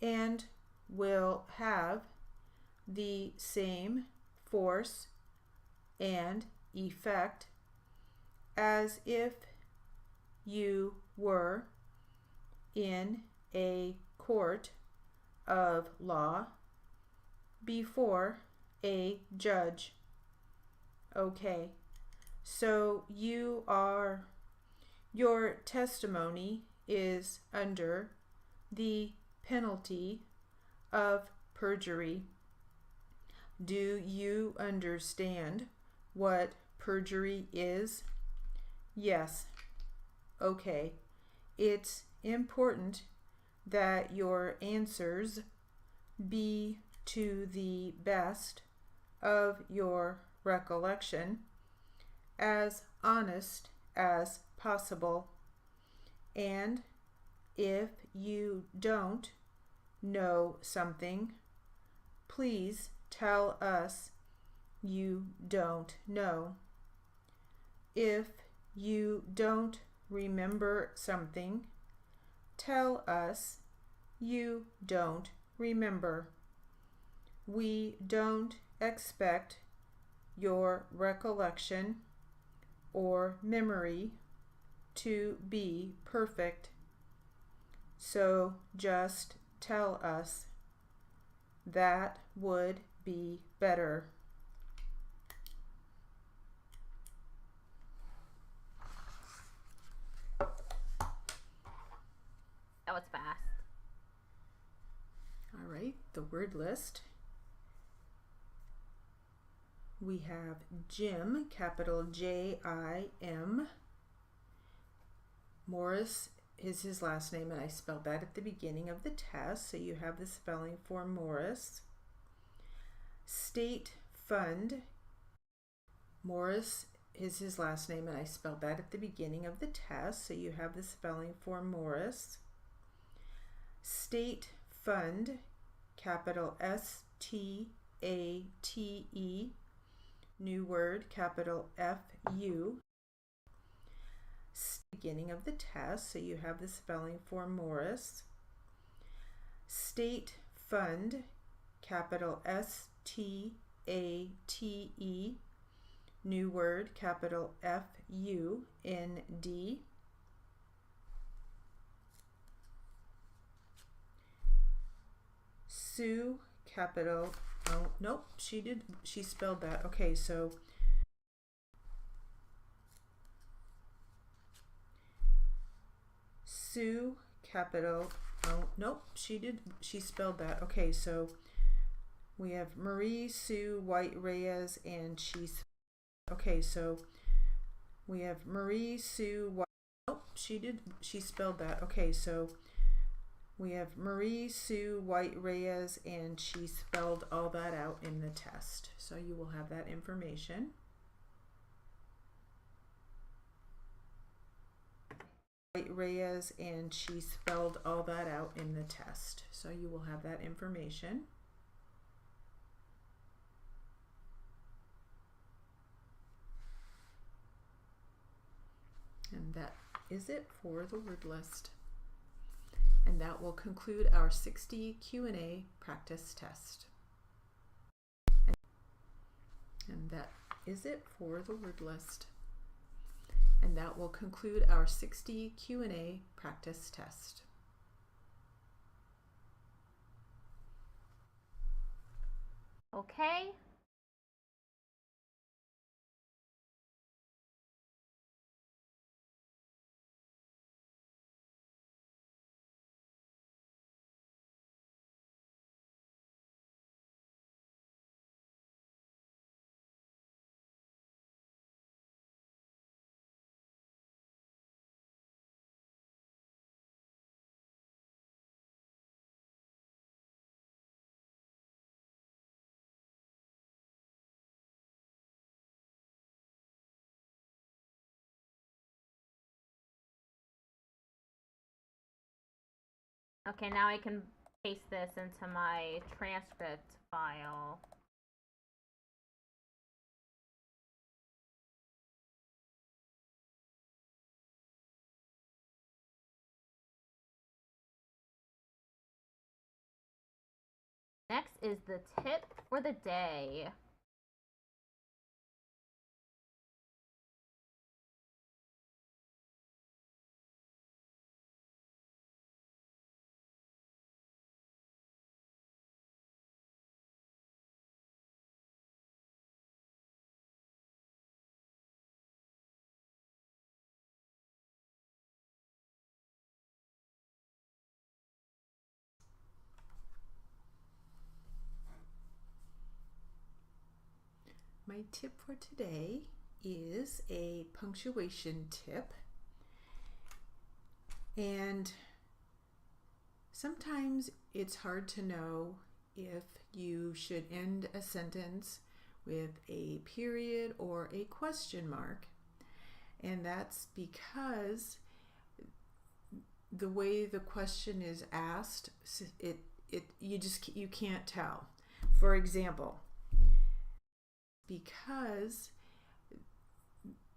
and will have the same force and effect as if you were in a court of law before a judge. Okay, so your testimony is under the penalty of perjury. Do you understand what perjury is? Yes. Okay. It's important that your answers be to the best of your recollection, as honest as possible. And if you don't know something, please tell us you don't know. If you don't remember something, tell us you don't remember. We don't expect your recollection or memory to be perfect, so just tell us. That would be better. That was fast. All right, the word list. We have Jim, capital J-I-M. Morris is his last name, and I spelled that at the beginning of the test, so you have the spelling for Morris. State fund. Morris is his last name, and I spelled that at the beginning of the test, so you have the spelling for Morris. State fund, capital S-T-A-T-E, new word, capital F-U. Beginning of the test, so you have the spelling for Morris. State fund, capital S-T-A-T-E, new word, capital F-U-N-D. Sue, capital, oh, nope, she spelled that. Okay, so Sue, capital, oh, nope, she spelled that. Okay, so we have Marie Sue White Reyes, and okay, so we have Marie Sue White, nope, she spelled that. Okay, so we have Marie Sue White Reyes, and she spelled all that out in the test. So you will have that information. White Reyes, and she spelled all that out in the test. So you will have that information. And that is it for the word list. And that will conclude our 60 Q&A practice test. And that is it for the word list. And that will conclude our 60 Q&A practice test. Okay, Okay, now I can paste this into my transcript file. Next is the tip for the day. My tip for today is a punctuation tip. And sometimes it's hard to know if you should end a sentence with a period or a question mark. And that's because the way the question is asked, you can't tell. For example, because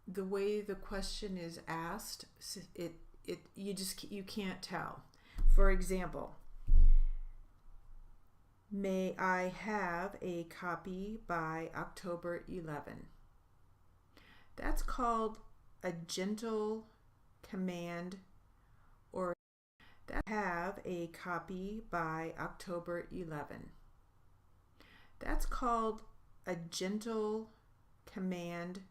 the way the question is asked, you can't tell. For example, may I have a copy by October 11? That's called a gentle command, or that have a copy by October 11. That's called a gentle command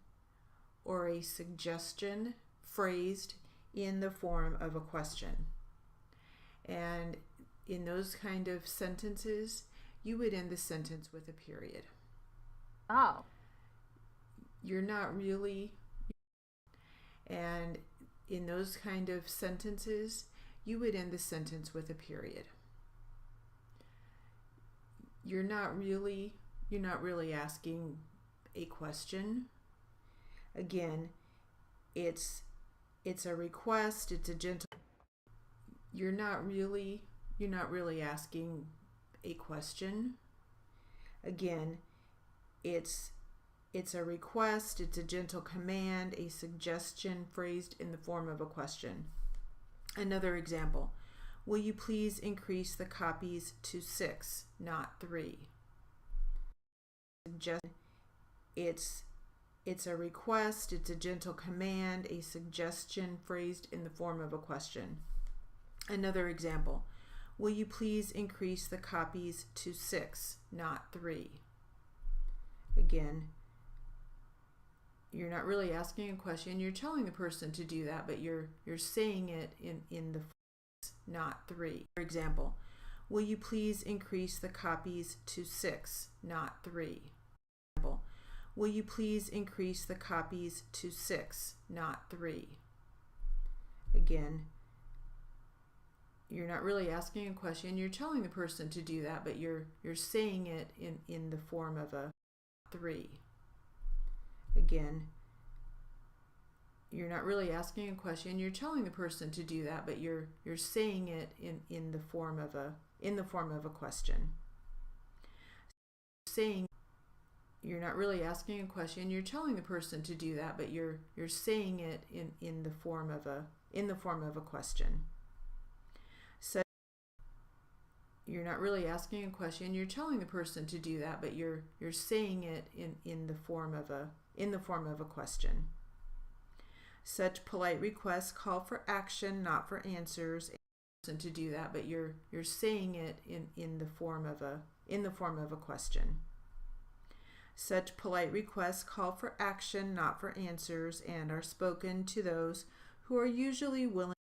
or a suggestion phrased in the form of a question. And in those kind of sentences, you would end the sentence with a period. Oh. You're not really. And in those kind of sentences, you would end the sentence with a period. You're not really asking a question. Again, it's a request, it's a gentle. You're not really asking a question. Again, it's a request, it's a gentle command, a suggestion phrased in the form of a question. Another example, will you please increase the copies to 6, not 3? It's a request, it's a gentle command, a suggestion phrased in the form of a question. Another example, will you please increase the copies to 6, not 3? Again, you're not really asking a question, you're telling the person to do that, but you're saying it in the not 3. For example, will you please increase the copies to 6, not 3? Will you please increase the copies to 6, not 3? Again, you're not really asking a question, you're telling the person to do that, but you're saying it in the form of a 3. Again, you're not really asking a question, you're telling the person to do that, but you're saying it in the form of a question. Saying you're not really asking a question, you're telling the person to do that, but you're saying it in the form of a question. So you're not really asking a question, you're telling the person to do that, but you're saying it in the form of a question. Such polite requests call for action, not for answers. To do that, but you're saying it in the form of a question. Such polite requests call for action, not for answers, and are spoken to those who are usually willing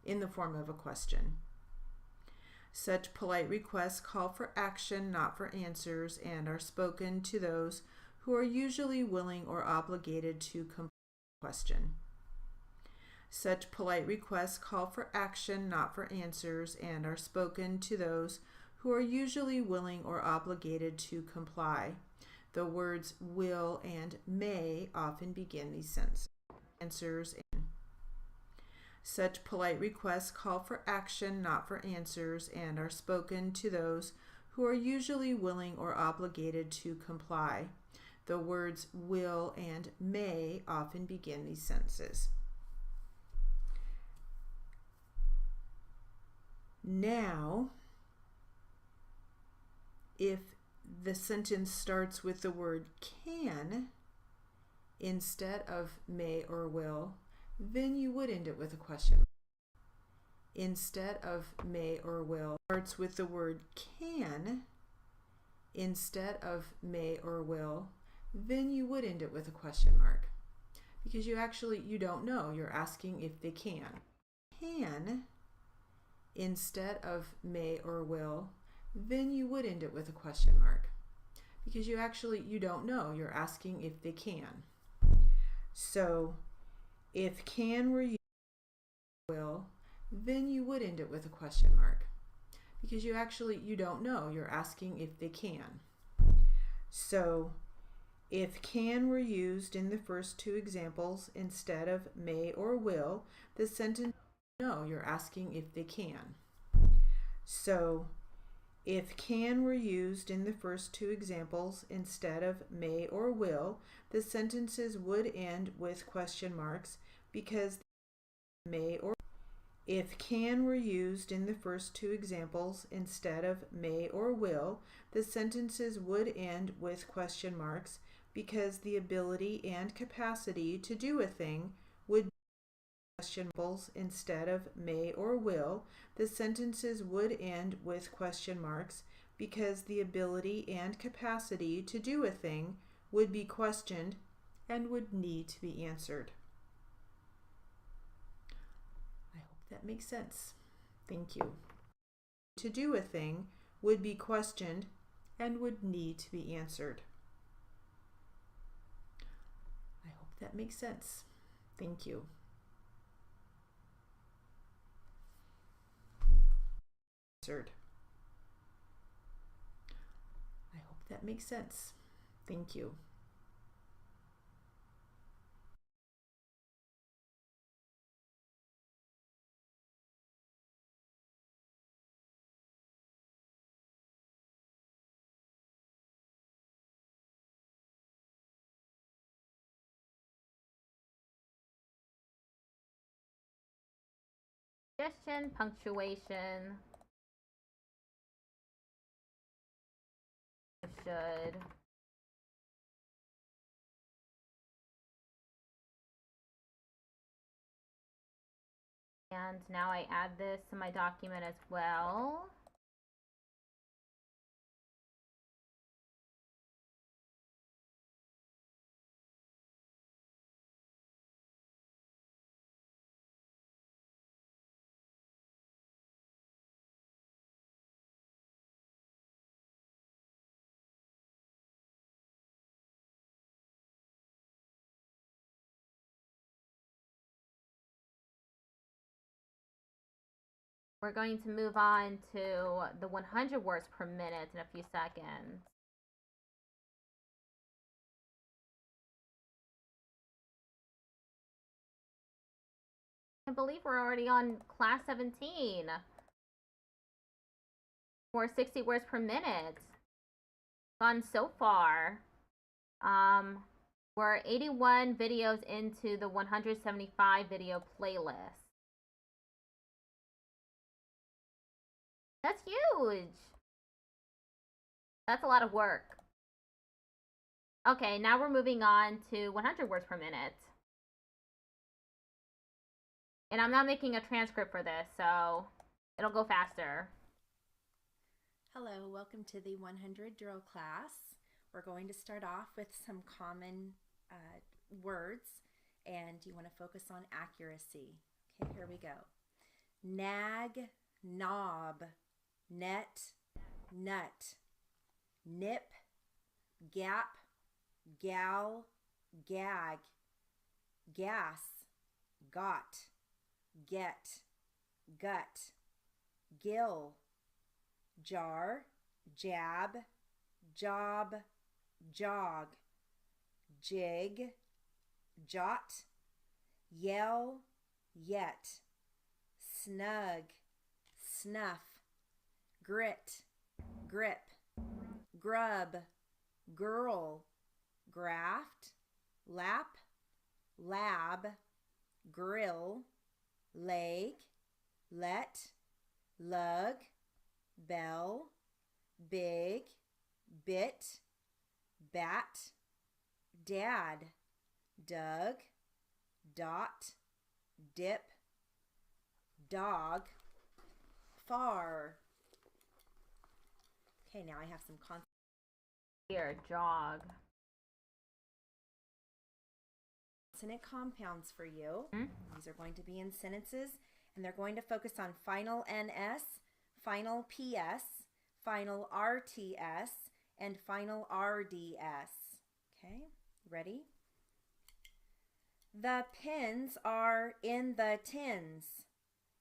in the form of a question. Such polite requests call for action, not for answers, and are spoken to those who are usually willing or obligated to complete the question. Such polite requests call for action, not for answers, and are spoken to those who are usually willing or obligated to comply. The words will and may often begin these sentences. Answers and Such polite requests call for action, not for answers, and are spoken to those who are usually willing or obligated to comply. The words will and may often begin these sentences. Now, if the sentence starts with the word can instead of may or will, then you would end it with a question. Instead of may or will, starts with the word can instead of may or will, then you would end it with a question mark. Because you don't know. You're asking if they can. Can instead of may or will, then you would end it with a question mark. Because you don't know. You're asking if they can. So if can were used will, then you would end it with a question mark. Because you don't know. You're asking if they can. So if can were used in the first two examples instead of may or will, the sentence no, you're asking if they can. So if can were used in the first two examples instead of may or will, the sentences would end with question marks because may or if can were used in the first two examples instead of may or will, the sentences would end with question marks because the ability and capacity to do a thing would be questionables instead of may or will, the sentences would end with question marks because the ability and capacity to do a thing would be questioned and would need to be answered. I hope that makes sense. Thank you. To do a thing would be questioned and would need to be answered. I hope that makes sense. Thank you. Answered. I hope that makes sense. Thank you. Suggestion, punctuation. Should. And now I add this to my document as well. We're going to move on to the 100 words per minute in a few seconds. I believe we're already on class 17 for 60 words per minute. Gone so far. We're 81 videos into the 175 video playlist. That's huge. That's a lot of work. Okay, now we're moving on to 100 words per minute. And I'm not making a transcript for this, so it'll go faster. Hello, welcome to the 100 drill class. We're going to start off with some common words, and you want to focus on accuracy. Okay, here we go. Nag, knob, net, nut, nip, gap, gal, gag, gas, got, get, gut, gill, jar, jab, job, jog, jig, jot, yell, yet, snug, snuff, grit, grip, grub, girl, graft, lap, lab, grill, leg, let, lug, bell, big, bit, bat, dad, dug, dot, dip, dog, far. Okay, now I have some consonants. Here, jog. Consonant compounds for you. Hmm? These are going to be in sentences, and they're going to focus on final NS, final PS, final RTS, and final RDS. Okay, ready? The pins are in the tins.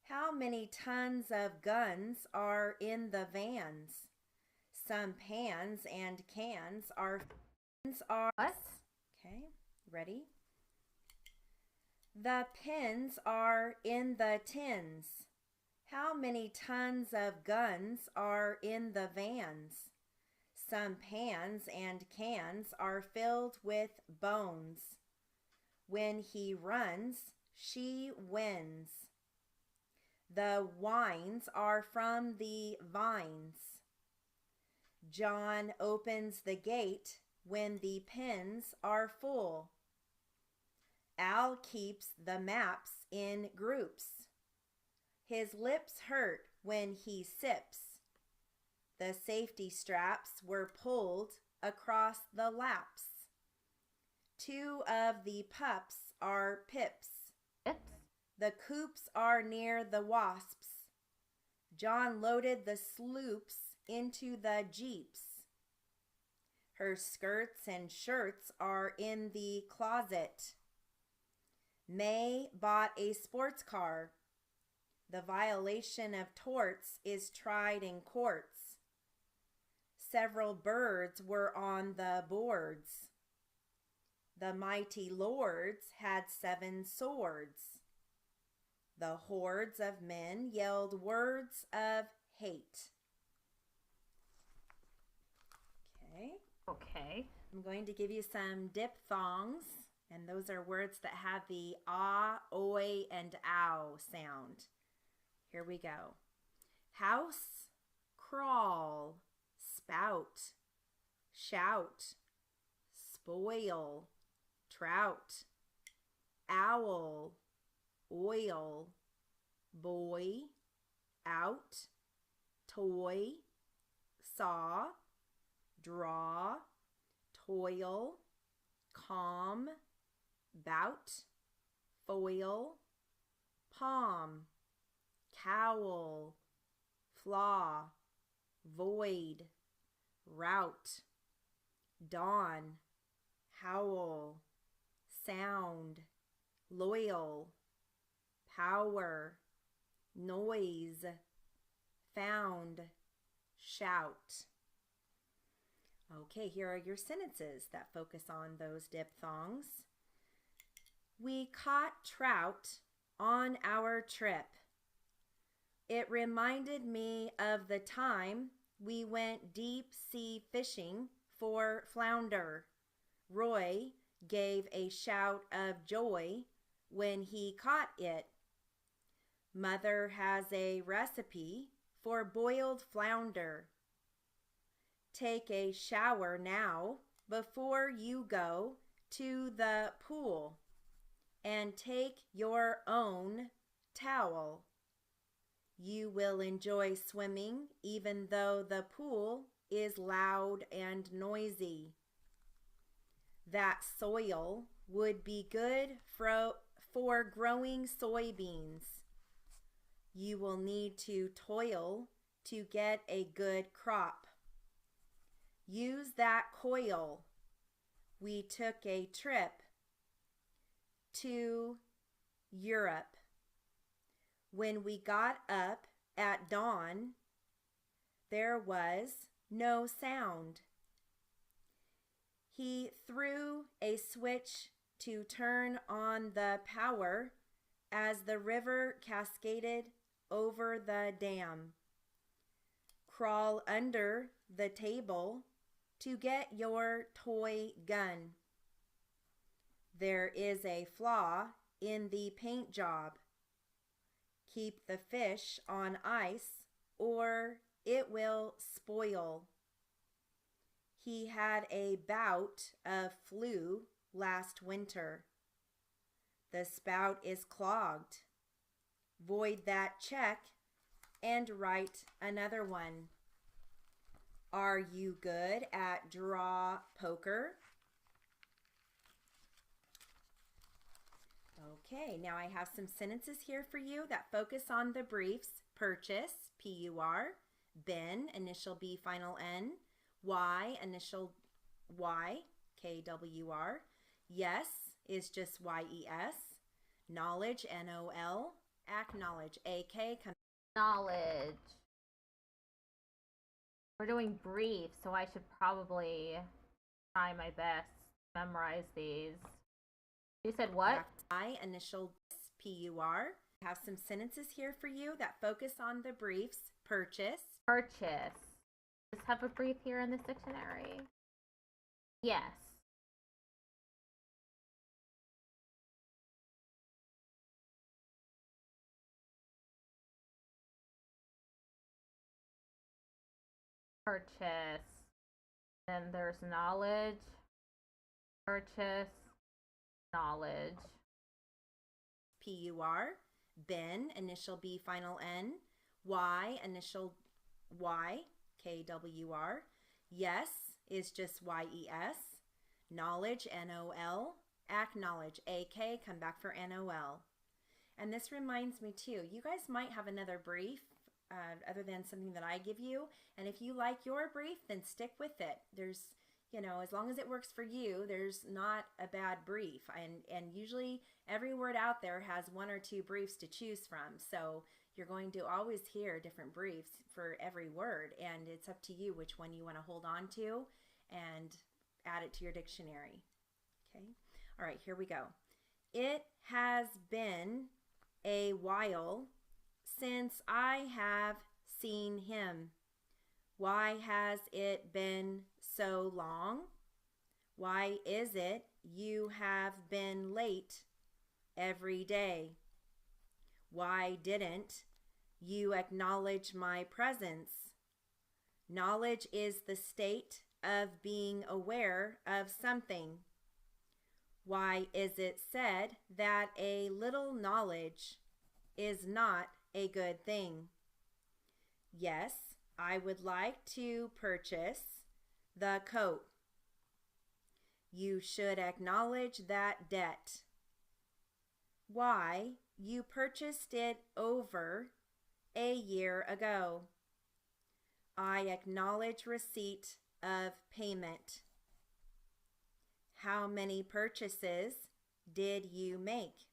How many tons of guns are in the vans? Some pans and cans are What? Okay, ready? The pins are in the tins. How many tons of guns are in the vans? Some pans and cans are filled with bones. When he runs, she wins. The wines are from the vines. John opens the gate when the pens are full. Al keeps the maps in groups. His lips hurt when he sips. The safety straps were pulled across the laps. 2 of the pups are pips. Pips? The coops are near the wasps. John loaded the sloops into the jeeps. Her skirts and shirts are in the closet. May bought a sports car. The violation of torts is tried in courts. Several birds were on the boards. The mighty lords had 7 swords. The hordes of men yelled words of hate. Okay. Okay. I'm going to give you some diphthongs, and those are words that have the ah, oi, and ow sound. Here we go. House, crawl, spout, shout, spoil, trout, owl, oil, boy, out, toy, saw, draw, toil, calm, bout, foil, palm, cowl, flaw, void, route, dawn, howl, sound, loyal, power, noise, found, shout. Okay, here are your sentences that focus on those diphthongs. We caught trout on our trip. It reminded me of the time we went deep sea fishing for flounder. Roy gave a shout of joy when he caught it. Mother has a recipe for boiled flounder. Take a shower now before you go to the pool, and take your own towel. You will enjoy swimming even though the pool is loud and noisy. That soil would be good for growing soybeans. You will need to toil to get a good crop. Use that coil. We took a trip to Europe. When we got up at dawn, there was no sound. He threw a switch to turn on the power as the river cascaded over the dam. Crawl under the table to get your toy gun. There is a flaw in the paint job. Keep the fish on ice or it will spoil. He had a bout of flu last winter. The spout is clogged. Void that check and write another one. Are you good at draw poker? Okay, now I have some sentences here for you that focus on the briefs. Purchase, P-U-R, bin, initial B, final N, Y, initial Y, K-W-R, yes is just Y-E-S, knowledge, N-O-L, acknowledge, A-K, knowledge. We're doing briefs, so I should probably try my best to memorize these. You said what? I, initial P-U-R. I have some sentences here for you that focus on the briefs. Purchase. Purchase. Does this have a brief here in this dictionary? Yes. Purchase. Then there's knowledge. Purchase. Knowledge. P-U-R. Bin, initial B, final N. Y, initial Y, K-W-R. Yes is just Y-E-S. Knowledge, N-O-L. Acknowledge, A-K, come back for N-O-L. And this reminds me too, you guys might have another brief other than something that I give you. And if you like your brief, then stick with it. There's, you know, as long as it works for you, there's not a bad brief. And usually every word out there has one or two briefs to choose from. So you're going to always hear different briefs for every word. And it's up to you which one you want to hold on to and add it to your dictionary. Okay. All right, here we go. It has been a while since I have seen him. Why has it been so long? Why is it you have been late every day? Why didn't you acknowledge my presence? Knowledge is the state of being aware of something. Why is it said that a little knowledge is not a good thing? Yes, I would like to purchase the coat. You should acknowledge that debt. Why? You purchased it over a year ago. I acknowledge receipt of payment. How many purchases did you make?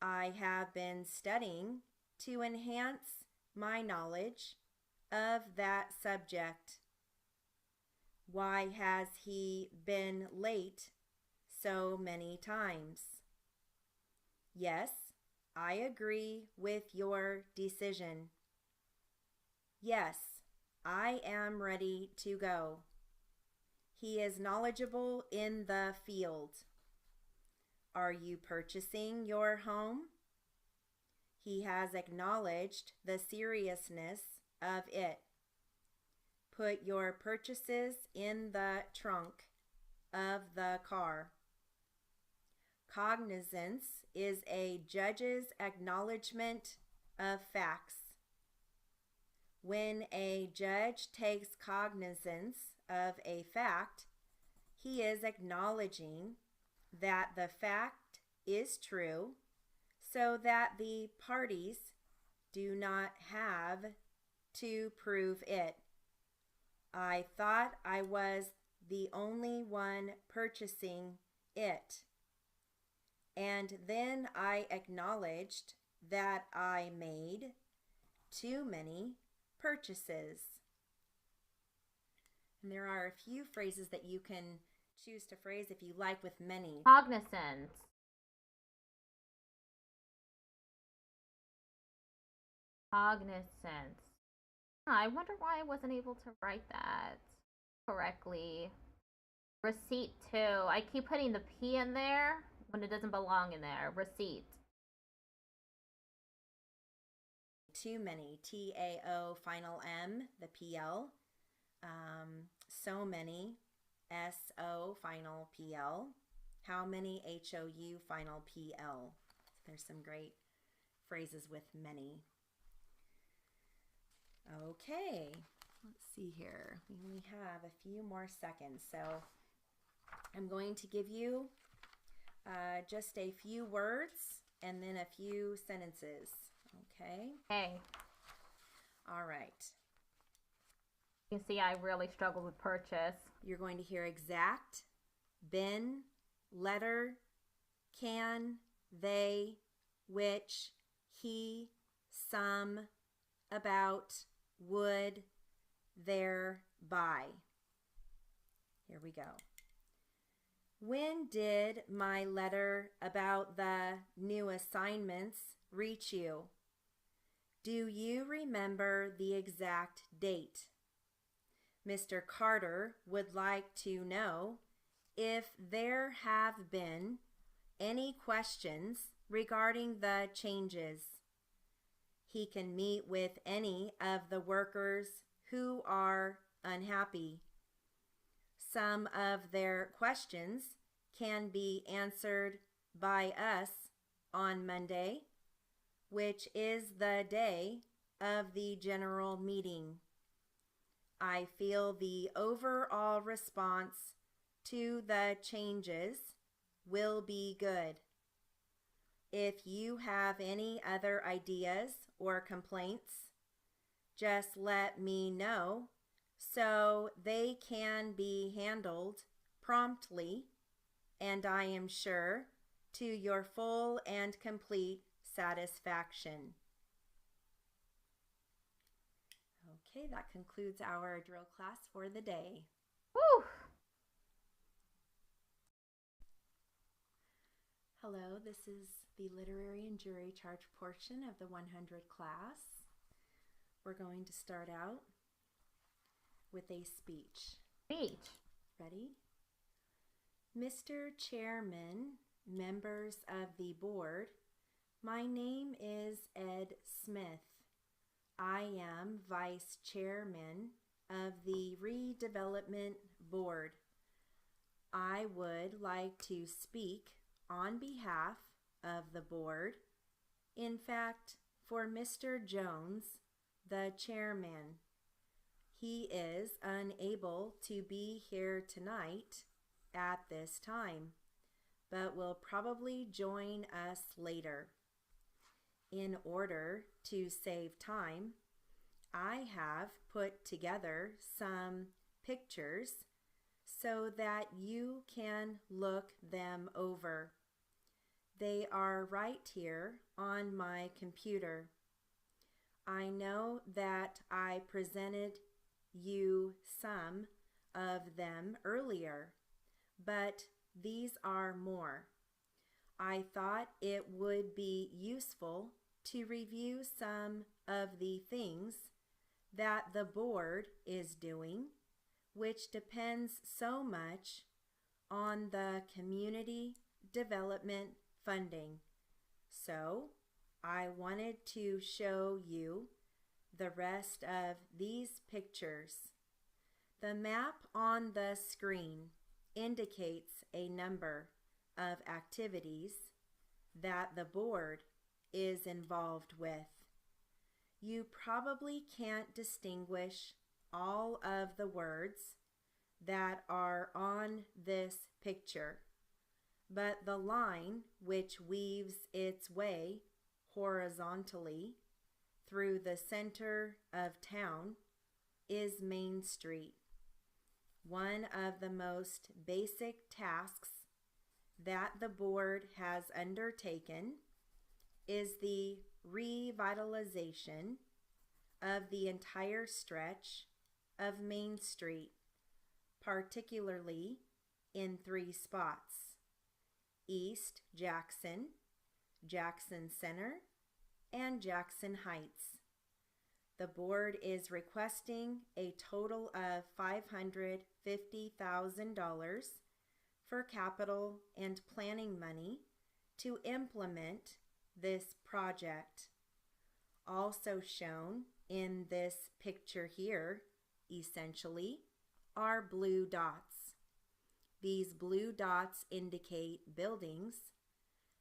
I have been studying to enhance my knowledge of that subject. Why has he been late so many times? Yes, I agree with your decision. Yes, I am ready to go. He is knowledgeable in the field. Are you purchasing your home? He has acknowledged the seriousness of it. Put your purchases in the trunk of the car. Cognizance is a judge's acknowledgement of facts. When a judge takes cognizance of a fact, he is acknowledging that the fact is true so that the parties do not have to prove it. I thought I was the only one purchasing it. And then I acknowledged that I made too many purchases. And there are a few phrases that you can choose to phrase if you like with many. Cognizance. Cognizance. I wonder why I wasn't able to write that correctly. Receipt too. I keep putting the P in there when it doesn't belong in there. Receipt. Too many. TAO final M, the PL. So many. SO final PL. How many HOU final PL. There's some great phrases with many. Okay, let's see here. We only have a few more seconds, so I'm going to give you just a few words and then a few sentences. Okay? Hey. All right. You can see I really struggled with purchase. You're going to hear exact, been, letter, can, they, which, he, some, about, would, there, by. Here we go. When did my letter about the new assignments reach you? Do you remember the exact date? Mr. Carter would like to know if there have been any questions regarding the changes. He can meet with any of the workers who are unhappy. Some of their questions can be answered by us on Monday, which is the day of the general meeting. I feel the overall response to the changes will be good. If you have any other ideas or complaints, just let me know so they can be handled promptly, and I am sure to your full and complete satisfaction. Okay, that concludes our drill class for the day. Woo! Hello, this is the literary and jury charge portion of the 100 class. We're going to start out with a speech. Speech. Ready? Mr. Chairman, members of the board, my name is Ed Smith. I am Vice Chairman of the Redevelopment Board. I would like to speak on behalf of the board, in fact, for Mr. Jones, the chairman. He is unable to be here tonight at this time, but will probably join us later. In order to save time, I have put together some pictures so that you can look them over. They are right here on my computer. I know that I presented you some of them earlier, but these are more. I thought it would be useful to review some of the things that the board is doing, which depends so much on the community development funding. So I wanted to show you the rest of these pictures. The map on the screen indicates a number of activities that the board is involved with. You probably can't distinguish all of the words that are on this picture, but the line which weaves its way horizontally through the center of town is Main Street. One of the most basic tasks that the board has undertaken is the revitalization of the entire stretch of Main Street, particularly in 3 spots: East Jackson, Jackson Center, and Jackson Heights. The board is requesting a total of $550,000 for capital and planning money to implement this project. Also shown in this picture here, essentially, are blue dots. These blue dots indicate buildings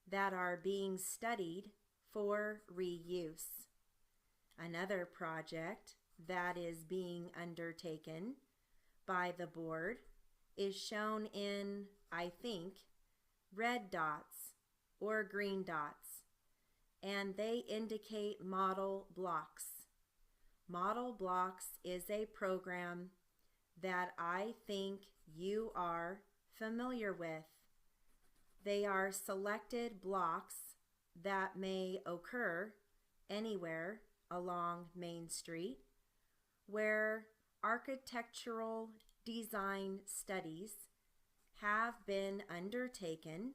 that are being studied for reuse. Another project that is being undertaken by the board is shown in, I think, red dots or green dots, and they indicate model blocks. Model blocks is a program that I think you are familiar with. They are selected blocks that may occur anywhere along Main Street where architectural design studies have been undertaken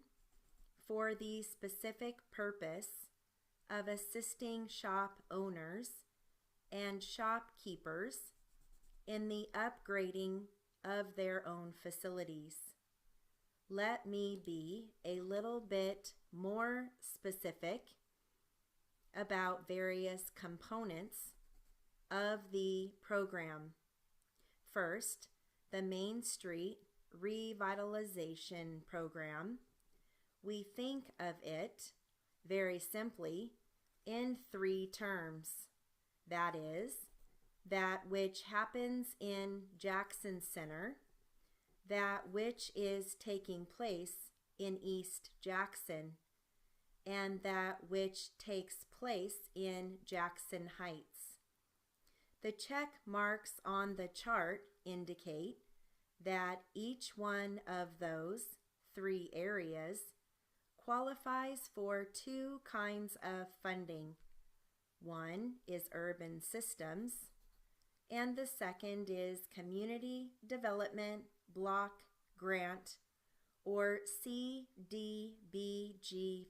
for the specific purpose of assisting shop owners and shopkeepers in the upgrading of their own facilities. Let me be a little bit more specific about various components of the program. First, the Main Street Revitalization Program. We think of it very simply in three terms. That is, that which happens in Jackson Center, that which is taking place in East Jackson, and that which takes place in Jackson Heights. The check marks on the chart indicate that each one of those three areas qualifies for two kinds of funding. One is urban systems, and the second is community development block grant, or CDBG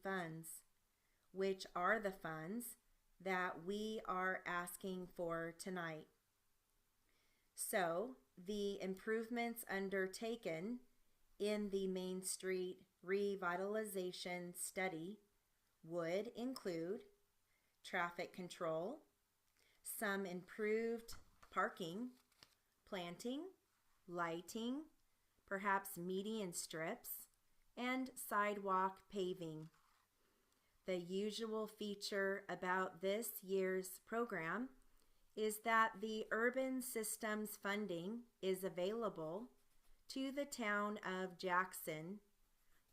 funds, which are the funds that we are asking for tonight. So, the improvements undertaken in the Main Street Revitalization Study would include traffic control, some improved parking, planting, lighting, perhaps median strips, and sidewalk paving. The usual feature about this year's program is that the urban systems funding is available to the town of Jackson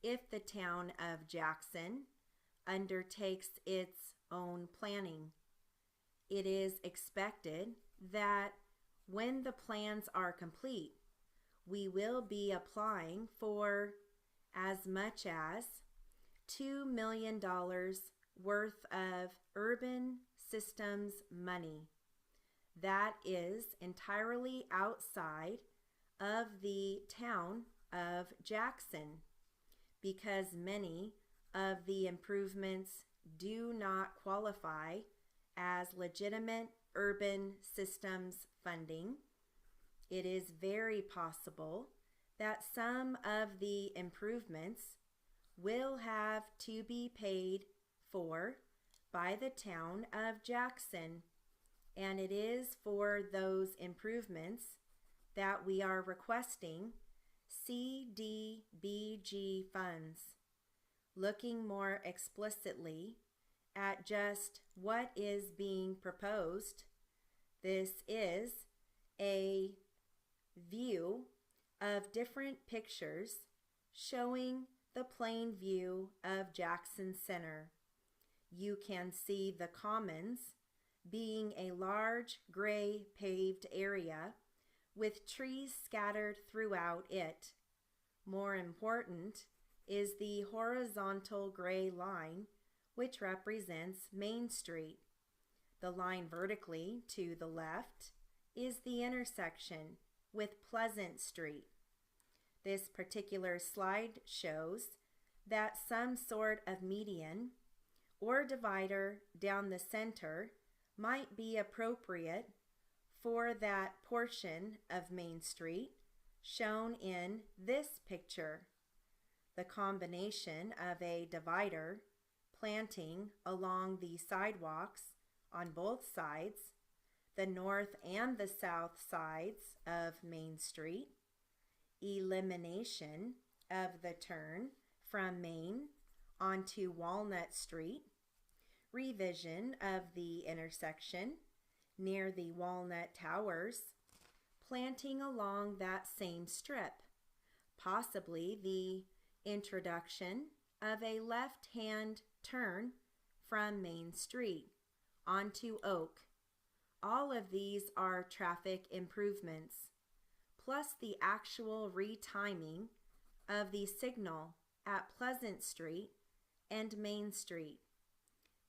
if the town of Jackson undertakes its own planning. It is expected that when the plans are complete, we will be applying for as much as $2 million worth of urban systems money. That is entirely outside of the town of Jackson, because many of the improvements do not qualify as legitimate urban systems funding. It is very possible that some of the improvements will have to be paid for by the town of Jackson, and it is for those improvements that we are requesting CDBG funds. Looking more explicitly at just what is being proposed, this is a view of different pictures showing the plain view of Jackson Center. You can see the Commons being a large gray paved area with trees scattered throughout it. More important is the horizontal gray line, which represents Main Street. The line vertically to the left is the intersection with Pleasant Street. This particular slide shows that some sort of median or divider down the center might be appropriate for that portion of Main Street shown in this picture. The combination of a divider planting along the sidewalks on both sides, the north and the south sides of Main Street, elimination of the turn from Main onto Walnut Street, revision of the intersection near the Walnut Towers, planting along that same strip, possibly the introduction of a left-hand turn from Main Street onto Oak. All of these are traffic improvements, plus the actual retiming of the signal at Pleasant Street and Main Street.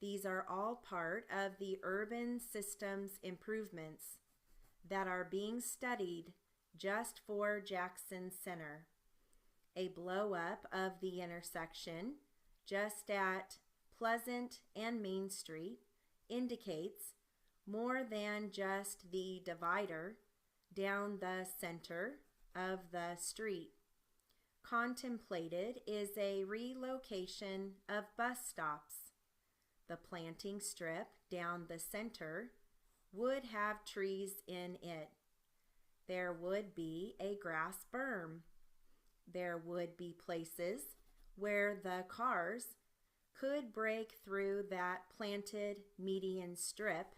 These are all part of the urban systems improvements that are being studied just for Jackson Center. A blow-up of the intersection just at Pleasant and Main Street indicates more than just the divider down the center of the street. Contemplated is a relocation of bus stops. The planting strip down the center would have trees in it. There would be a grass berm. There would be places where the cars could break through that planted median strip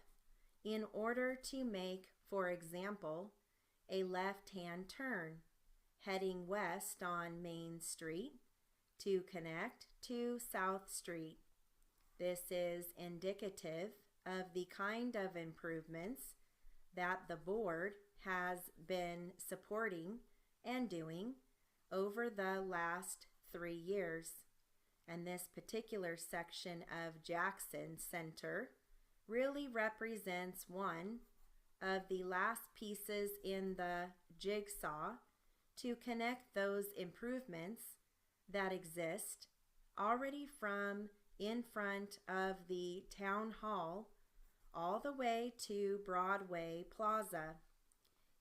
in order to make, for example, a left-hand turn heading west on Main Street to connect to South Street. This is indicative of the kind of improvements that the board has been supporting and doing over the last 3 years. And this particular section of Jackson Center really represents one of the last pieces in the jigsaw to connect those improvements that exist already from in front of the town hall all the way to Broadway Plaza.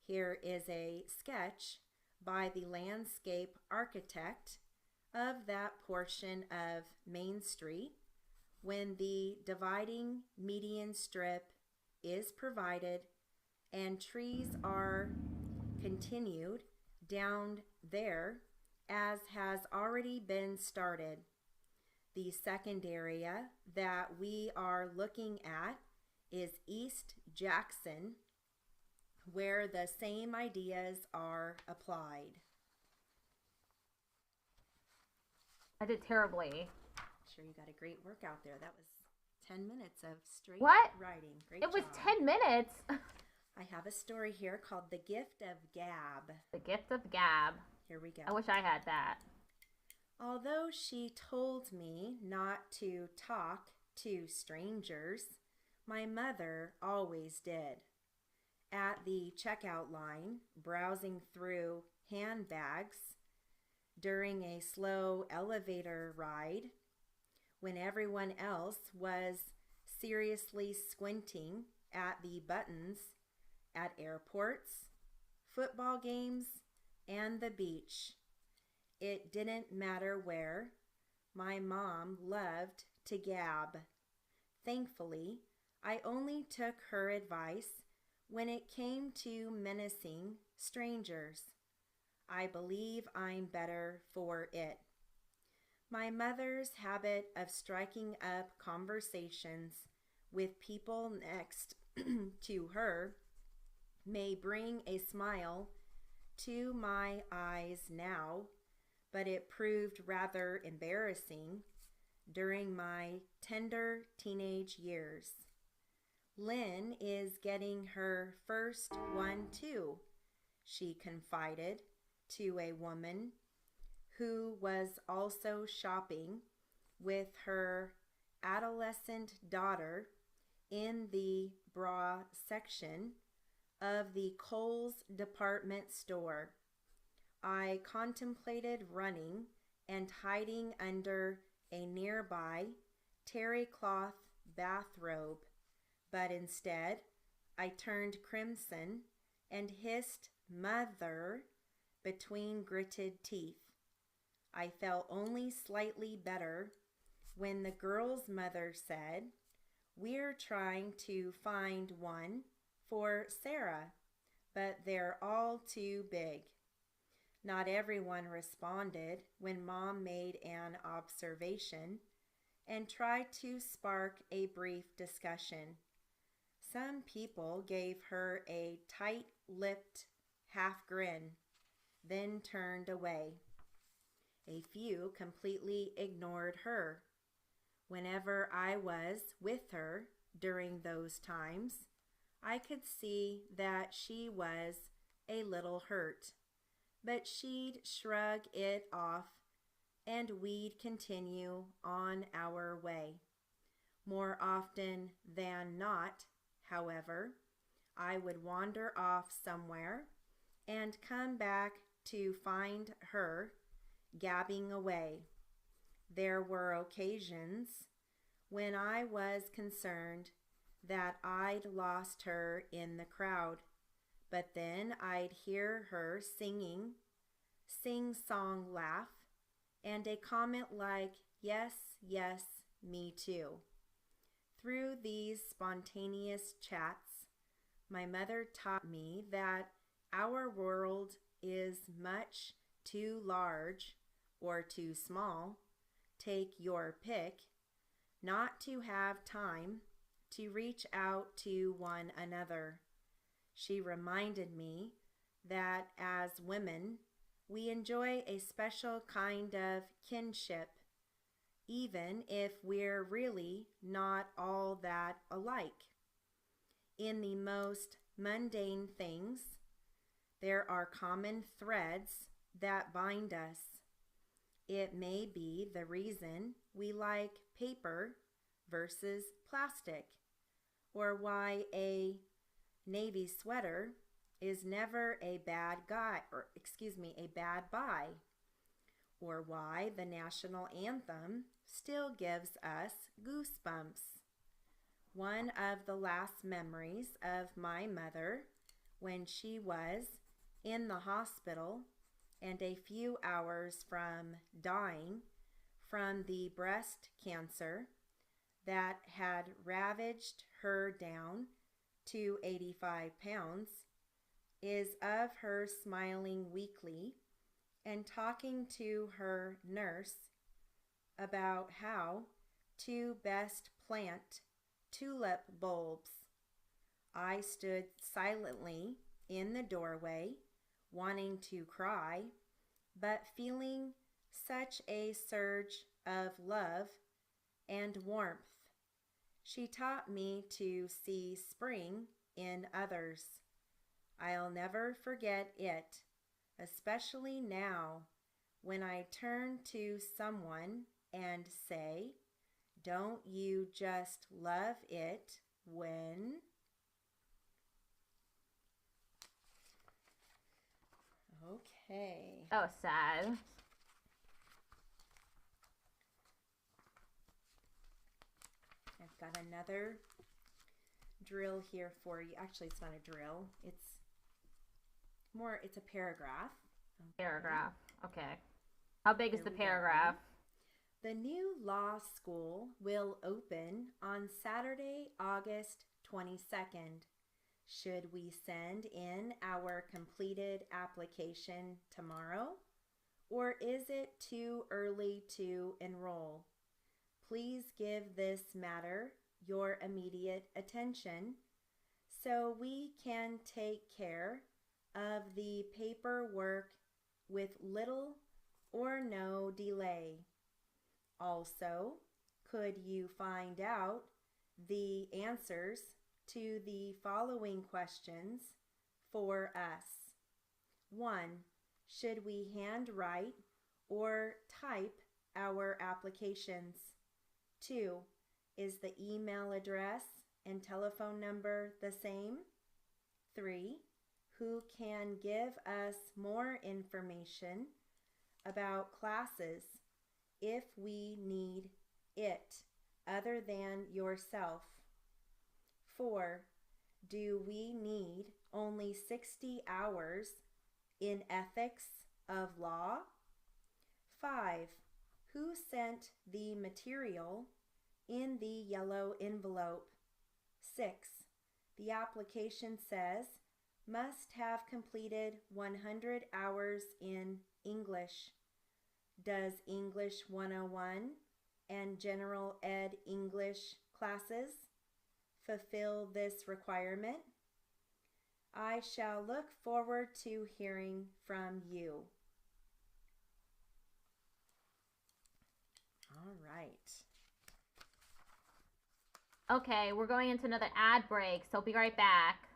Here is a sketch by the landscape architect of that portion of Main Street when the dividing median strip is provided and trees are continued down there as has already been started. The second area that we are looking at is East Jackson, where the same ideas are applied. I did terribly. Sure, you got a great workout there. That was 10 minutes of straight What? writing. Great It was job. 10 minutes. I have a story here called The Gift of Gab. The gift of gab. Here we go. I wish I had that. Although she told me not to talk to strangers, my mother always did. At the checkout line, browsing through handbags, during a slow elevator ride, when everyone else was seriously squinting at the buttons at airports, football games, and the beach. It didn't matter where. My mom loved to gab. Thankfully, I only took her advice when it came to menacing strangers. I believe I'm better for it. My mother's habit of striking up conversations with people next to her may bring a smile to my eyes now, but it proved rather embarrassing during my tender teenage years. Lynn is getting her first one too, she confided to a woman who was also shopping with her adolescent daughter in the bra section of the Kohl's department store. I contemplated running and hiding under a nearby terry cloth bathrobe, but instead I turned crimson and hissed "Mother" between gritted teeth. I felt only slightly better when the girl's mother said, "We're trying to find one for Sarah, but they're all too big." Not everyone responded when Mom made an observation and tried to spark a brief discussion. Some people gave her a tight-lipped half grin, then turned away. A few completely ignored her. Whenever I was with her during those times, I could see that she was a little hurt, but she'd shrug it off and we'd continue on our way. More often than not, however, I would wander off somewhere and come back to find her gabbing away. There were occasions when I was concerned that I'd lost her in the crowd, but then I'd hear her singing, sing-song laugh, and a comment like, "Yes, yes, me too." Through these spontaneous chats, my mother taught me that our world is much too large or too small, take your pick, not to have time to reach out to one another. She reminded me that as women, we enjoy a special kind of kinship, even if we're really not all that alike. In the most mundane things, there are common threads that bind us. It may be the reason we like paper versus plastic, or why a navy sweater is never a bad buy, or why the national anthem still gives us goosebumps. One of the last memories of my mother when she was in the hospital and a few hours from dying from the breast cancer that had ravaged her down to 85 pounds is of her smiling weakly and talking to her nurse about how to best plant tulip bulbs. I stood silently in the doorway, wanting to cry, but feeling such a surge of love and warmth. She taught me to see spring in others. I'll never forget it, especially now when I turn to someone and say, "Don't you just love it when..." Okay. Oh, sad. I've got another drill here for you. Actually, it's not a drill. It's a paragraph. Okay. Paragraph. Okay. How big is Here the we go. paragraph? The new law school will open on Saturday, August 22nd. Should we send in our completed application tomorrow, or is it too early to enroll? Please give this matter your immediate attention so we can take care of the paperwork with little or no delay. Also, could you find out the answers to the following questions for us? 1. Should we handwrite or type our applications? 2. Is the email address and telephone number the same? 3. Who can give us more information about classes if we need it other than yourself? 4. Do we need only 60 hours in ethics of law? 5. Who sent the material in the yellow envelope? 6. The application says must have completed 100 hours in English. Does English 101 and General Ed English classes fulfill this requirement? I shall look forward to hearing from you. All right. Okay, we're going into another ad break, so be right back.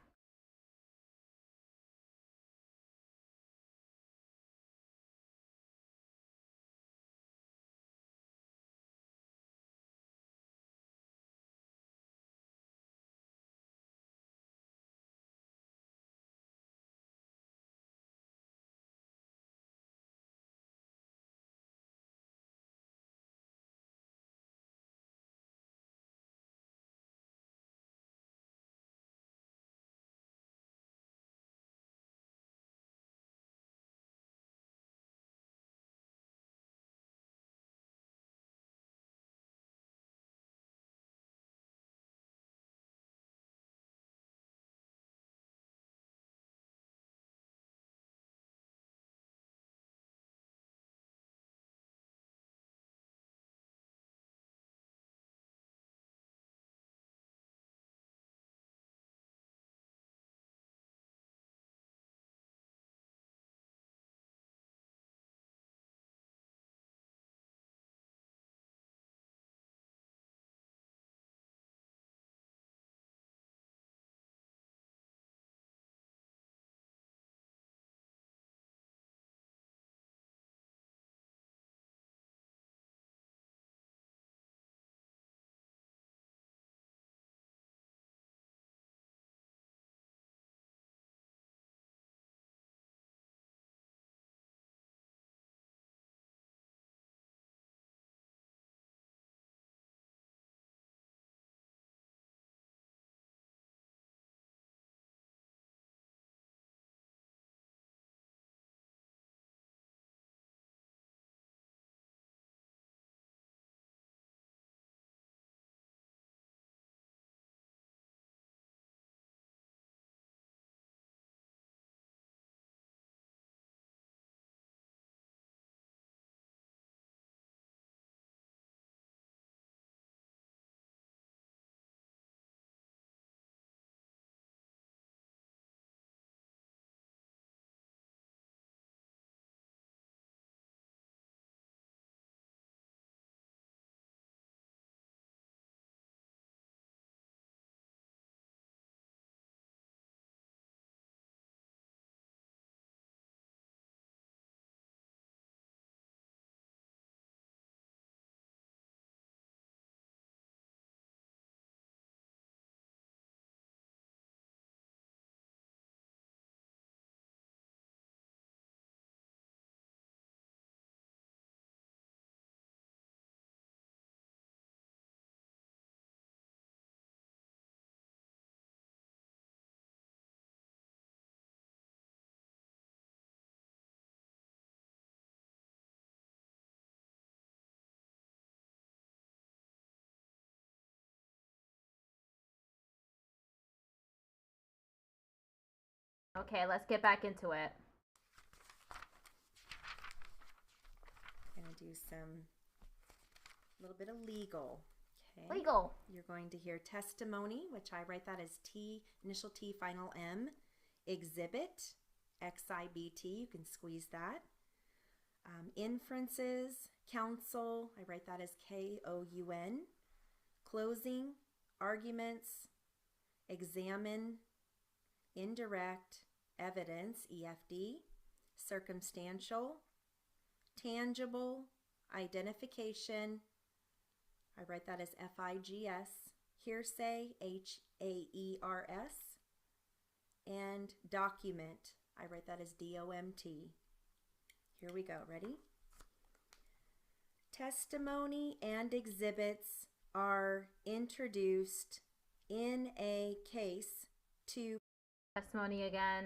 Okay, let's get back into it. I'm going to do some little bit of legal. Okay. Legal. You're going to hear testimony, which I write that as T, initial T, final M. Exhibit, X-I-B-T, you can squeeze that. Inferences, counsel, I write that as K-O-U-N. Closing, arguments, examine, indirect, evidence, EFD, circumstantial, tangible, identification, I write that as F-I-G-S, hearsay, H-A-E-R-S, and document, I write that as D-O-M-T. Here we go, ready? Testimony and exhibits are introduced in a case to Testimony again.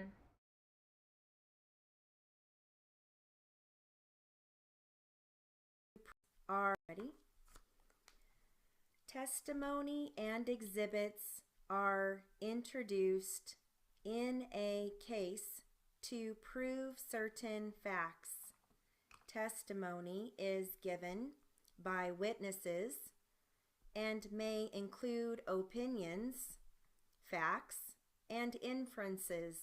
are ready. Testimony and exhibits are introduced in a case to prove certain facts. Testimony is given by witnesses and may include opinions, facts, and inferences.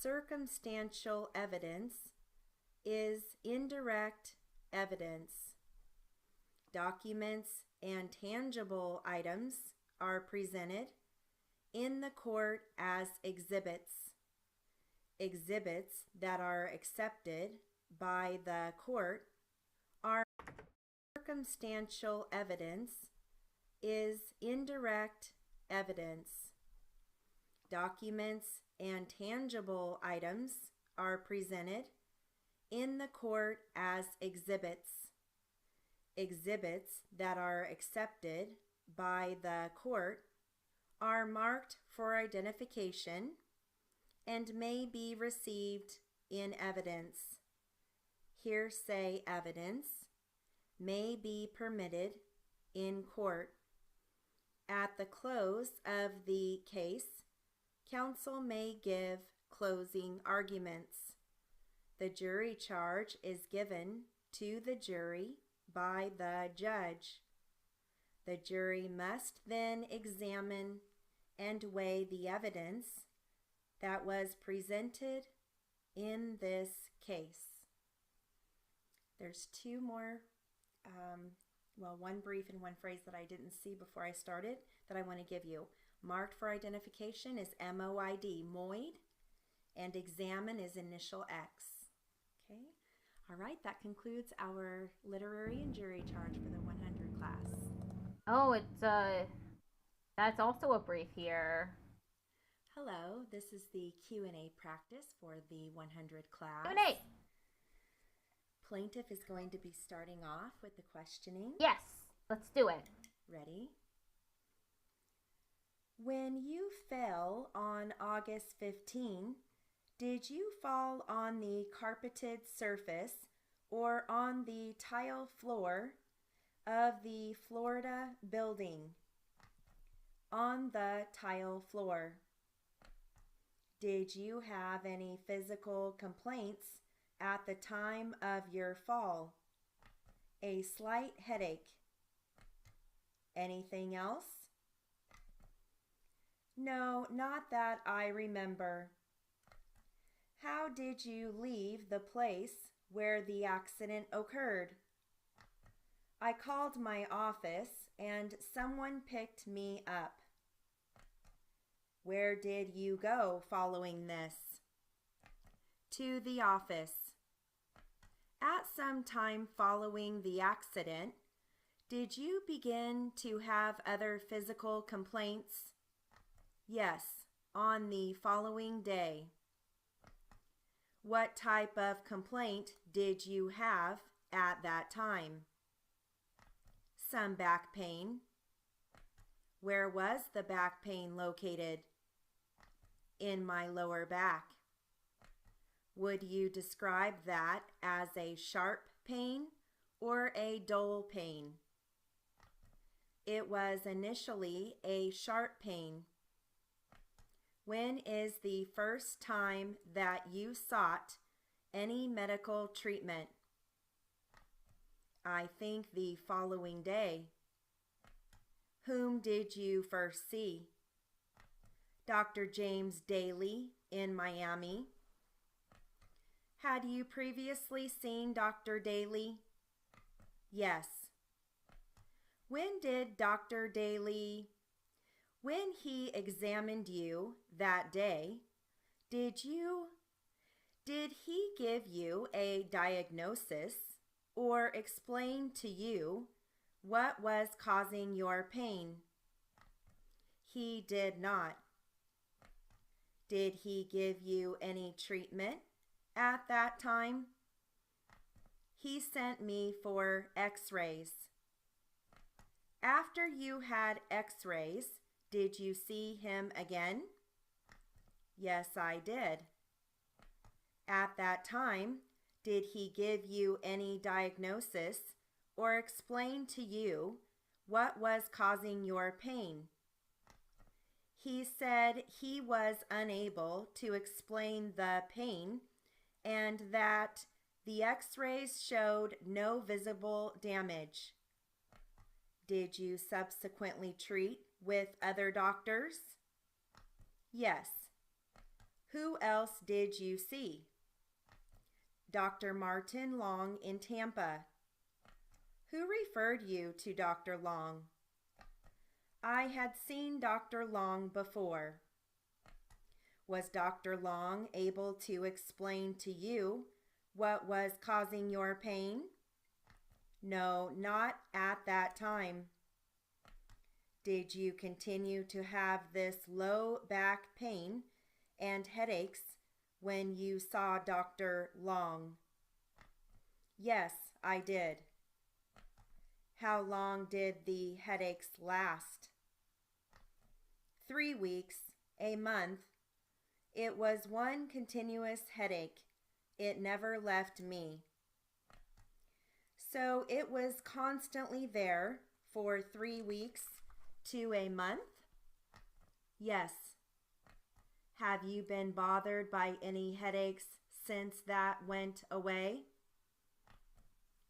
Circumstantial evidence is indirect evidence. Documents and tangible items are presented in the court as exhibits. Exhibits that are accepted by the court are circumstantial evidence is indirect evidence. Documents and tangible items are presented in the court as exhibits. Exhibits that are accepted by the court are marked for identification and may be received in evidence. Hearsay evidence may be permitted in court. At the close of the case, counsel may give closing arguments. The jury charge is given to the jury by the judge. The jury must then examine and weigh the evidence that was presented in this case. There's two more, one brief and one phrase that I didn't see before I started that I want to give you. Marked for identification is MOID, MOID, and examine is initial X. Okay, all right, that concludes our literary and jury charge for the 100 class. Oh, that's also a brief here. Hello, this is the Q&A practice for the 100 class. Q&A. Plaintiff is going to be starting off with the questioning. Yes, let's do it. Ready? When you fell on August 15, did you fall on the carpeted surface or on the tile floor of the Florida building? On the tile floor. Did you have any physical complaints at the time of your fall? A slight headache. Anything else? No, not that I remember. How did you leave the place where the accident occurred? I called my office and someone picked me up. Where did you go following this? To the office. At some time following the accident, did you begin to have other physical complaints? Yes, on the following day. What type of complaint did you have at that time? Some back pain. Where was the back pain located? In my lower back. Would you describe that as a sharp pain or a dull pain? It was initially a sharp pain. When is the first time that you sought any medical treatment? I think the following day. Whom did you first see? Dr. James Daly in Miami. Had you previously seen Dr. Daly? Yes. When did Dr. Daly, when he examined you that day, did he give you a diagnosis or explain to you what was causing your pain? He did not. Did he give you any treatment at that time? He sent me for x-rays. After you had x-rays, Did you see him again? Yes, I did. At that time, did he give you any diagnosis or explain to you what was causing your pain? He said he was unable to explain the pain and that the x-rays showed no visible damage. Did you subsequently treat with other doctors? Yes. Who else did you see? Dr. Martin Long in Tampa. Who referred you to Dr. Long? I had seen Dr. Long before. Was Dr. Long able to explain to you what was causing your pain? No, not at that time. Did you continue to have this low back pain and headaches when you saw Dr. Long? Yes, I did. How long did the headaches last? 3 weeks, a month. It was one continuous headache. It never left me. So it was constantly there for 3 weeks to a month? Yes. Have you been bothered by any headaches since that went away?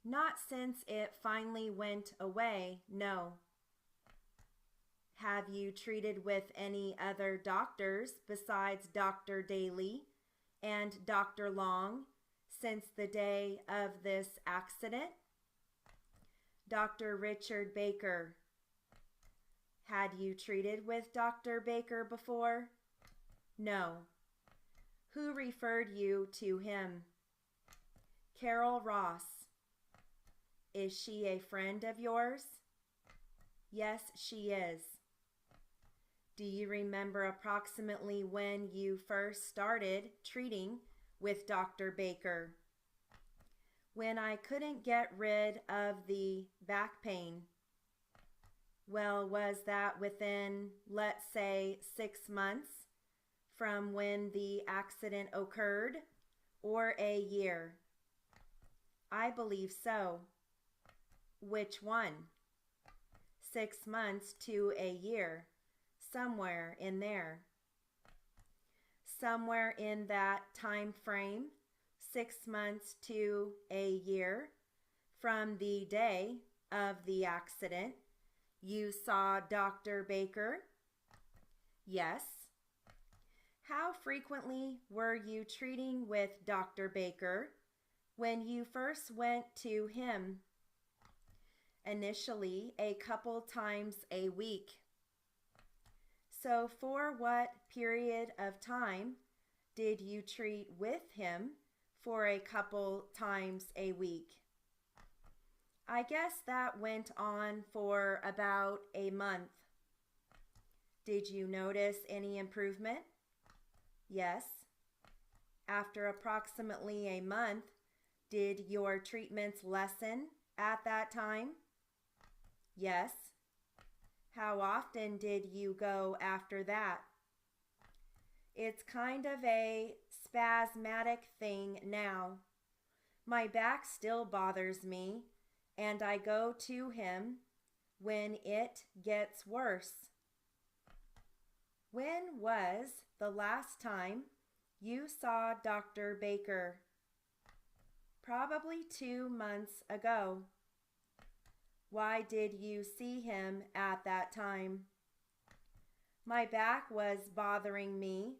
Not since it finally went away, no. Have you treated with any other doctors besides Dr. Daly and Dr. Long since the day of this accident? Dr. Richard Baker. Had you treated with Dr. Baker before? No. Who referred you to him? Carol Ross. Is she a friend of yours? Yes, she is. Do you remember approximately when you first started treating with Dr. Baker? When I couldn't get rid of the back pain. Well, was that within, let's say, 6 months from when the accident occurred, or a year? I believe so. Which one? 6 months to a year, somewhere in there. Somewhere in that time frame, 6 months to a year, from the day of the accident, you saw Dr. Baker? Yes. How frequently were you treating with Dr. Baker when you first went to him? Initially, a couple times a week. So for what period of time did you treat with him for a couple times a week? I guess that went on for about a month. Did you notice any improvement? Yes. After approximately a month, did your treatments lessen at that time? Yes. How often did you go after that? It's kind of a spasmodic thing now. My back still bothers me, and I go to him when it gets worse. When was the last time you saw Dr. Baker? Probably 2 months ago. Why did you see him at that time? My back was bothering me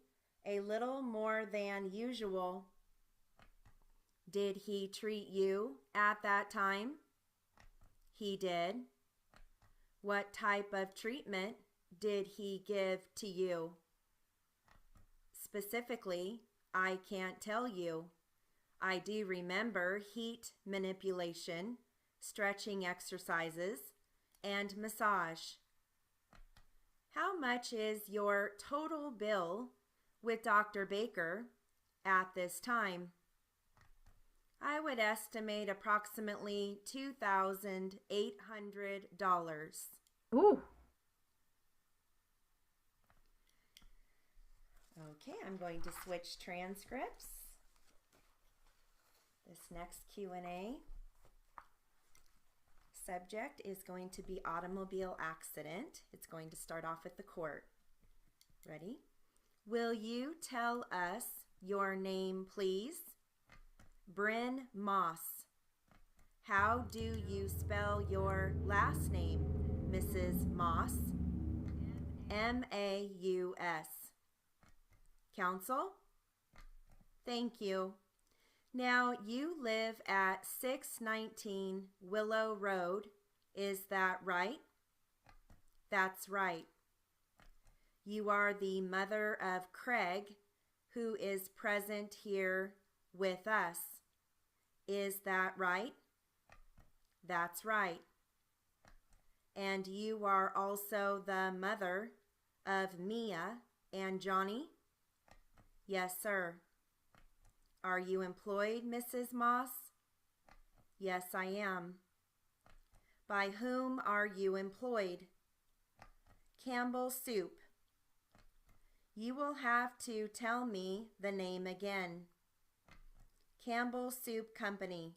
a little more than usual. Did he treat you at that time? He did. What type of treatment did he give to you? Specifically, I can't tell you. I do remember heat manipulation, stretching exercises, and massage. How much is your total bill with Dr. Baker at this time? I would estimate approximately $2,800. Ooh. Okay, I'm going to switch transcripts. This next Q&A subject is going to be automobile accident. It's going to start off at the court. Ready? Will you tell us your name, please? Bryn Moss. How do you spell your last name, Mrs. Moss? M-A-U-S. Counsel? Thank you. Now, you live at 619 Willow Road. Is that right? That's right. You are the mother of Craig, who is present here with us. Is that right? That's right. And you are also the mother of Mia and Johnny? Yes, sir. Are you employed, Mrs. Moss? Yes, I am. By whom are you employed? Campbell Soup. You will have to tell me the name again. Campbell Soup Company.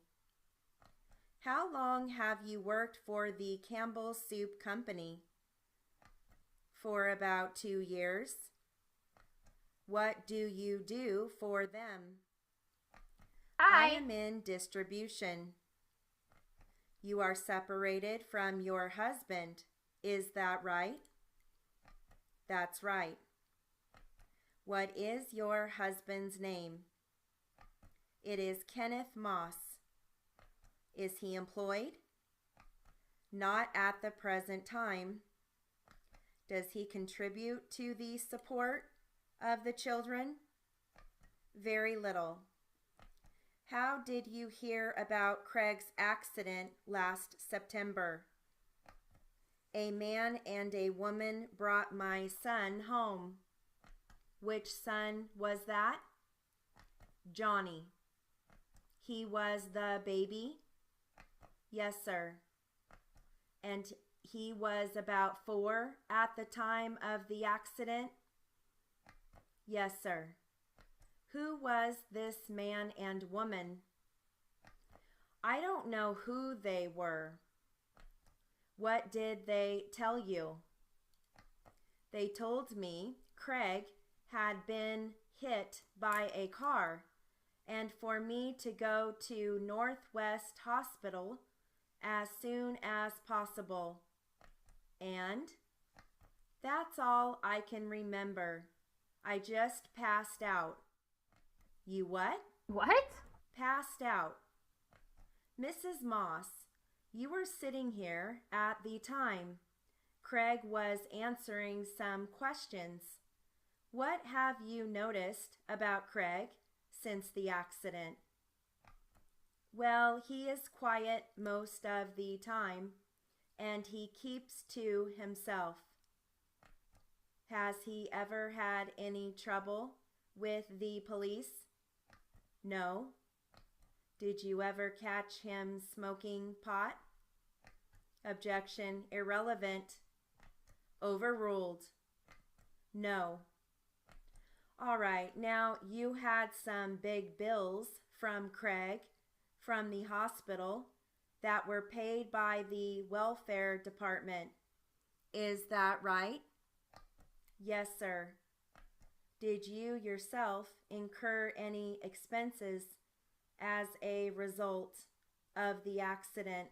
How long have you worked for the Campbell Soup Company? For about 2 years. What do you do for them? Hi. I am in distribution. You are separated from your husband. Is that right? That's right. What is your husband's name? It is Kenneth Moss. Is he employed? Not at the present time. Does he contribute to the support of the children? Very little. How did you hear about Craig's accident last September? A man and a woman brought my son home. Which son was that? Johnny. He was the baby? Yes, sir. And he was about 4 at the time of the accident? Yes, sir. Who was this man and woman? I don't know who they were. What did they tell you? They told me Craig had been hit by a car and for me to go to Northwest Hospital as soon as possible. And that's all I can remember. I just passed out. You what? What? Passed out. Mrs. Moss, you were sitting here at the time. Craig was answering some questions. What have you noticed about Craig since the accident? Well, he is quiet most of the time, and he keeps to himself. Has he ever had any trouble with the police? No. Did you ever catch him smoking pot? Objection irrelevant. Overruled. No. All right, now you had some big bills from Craig from the hospital that were paid by the welfare department. Is that right? Yes, sir. Did you yourself incur any expenses as a result of the accident?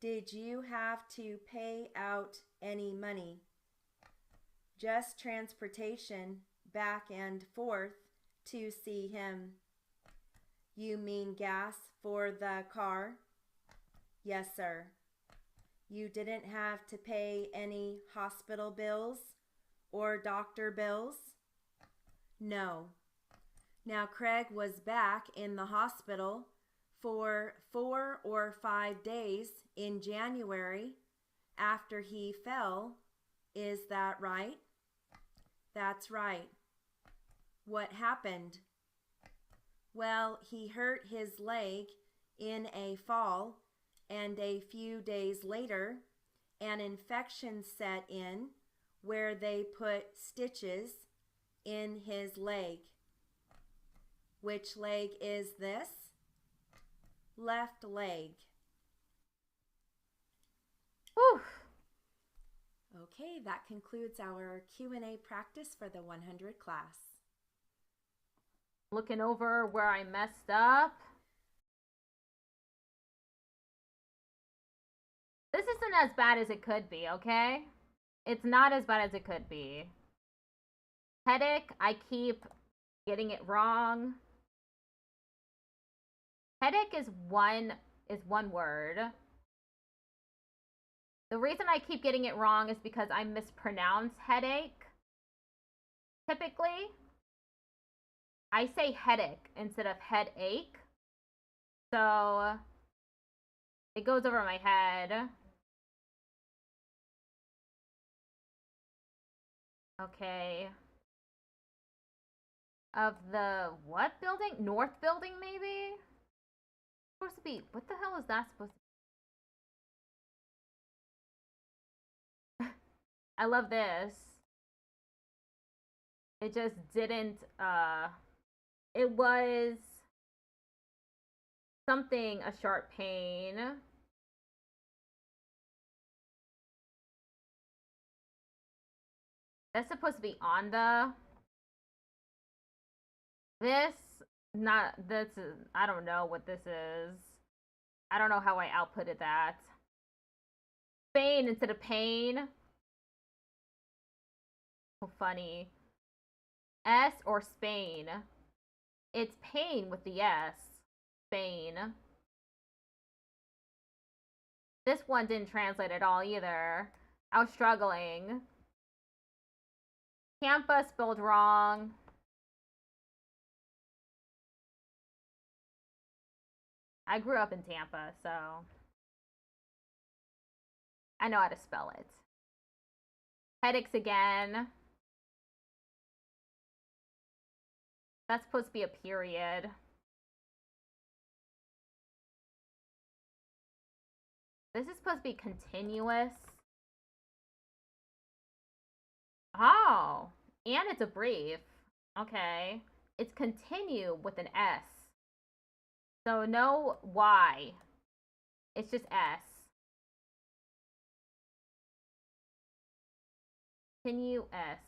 Did you have to pay out any money? Just transportation back and forth to see him. You mean gas for the car? Yes, sir. You didn't have to pay any hospital bills or doctor bills? No. Now, Craig was back in the hospital for 4 or 5 days in January after he fell. Is that right? That's right. What happened? Well, he hurt his leg in a fall, and a few days later, an infection set in where they put stitches, in his leg. Which leg is this? Left leg. Whew. Okay, that concludes our Q&A practice for the 100 class. Looking over where I messed up. This isn't as bad as it could be, okay? It's not as bad as it could be. Headache, I keep getting it wrong. Headache is one word. The reason I keep getting it wrong is because I mispronounce headache. Typically, I say headache instead of headache. So it goes over my head. Okay. Of the what building? North building, maybe? Supposed to be. What the hell is that supposed to be? I love this. It just didn't, it was something, a sharp pain. That's supposed to be on the. This, not, this is, I don't know what this is. I don't know how I outputted that. Spain instead of pain. So funny. S or Spain. It's pain with the S. Spain. This one didn't translate at all either. I was struggling. Tampa spelled wrong. I grew up in Tampa, so I know how to spell it. Headaches again. That's supposed to be a period. This is supposed to be continuous. Oh, and it's a brief. Okay. It's continue with an S. So no Y. It's just S. Continue S.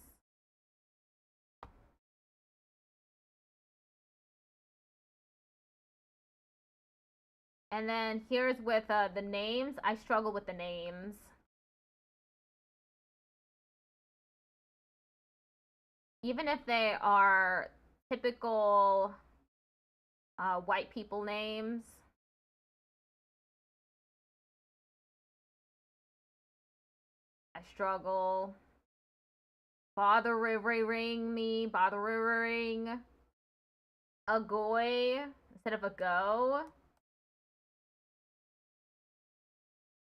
And then here's with the names. I struggle with the names. Even if they are typical white people names. I struggle. Bothering me. Bothering. A goy instead of a go.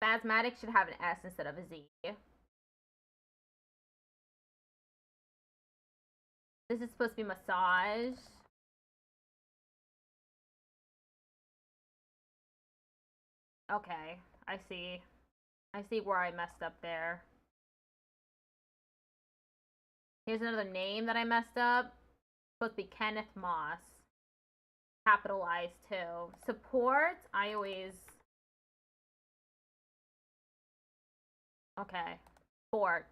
Spasmatic should have an S instead of a Z. This is supposed to be massage. Okay, I see. I see where I messed up there. Here's another name that I messed up. It's supposed to be Kenneth Moss. Capitalized too. Support, I always... Okay. Sport.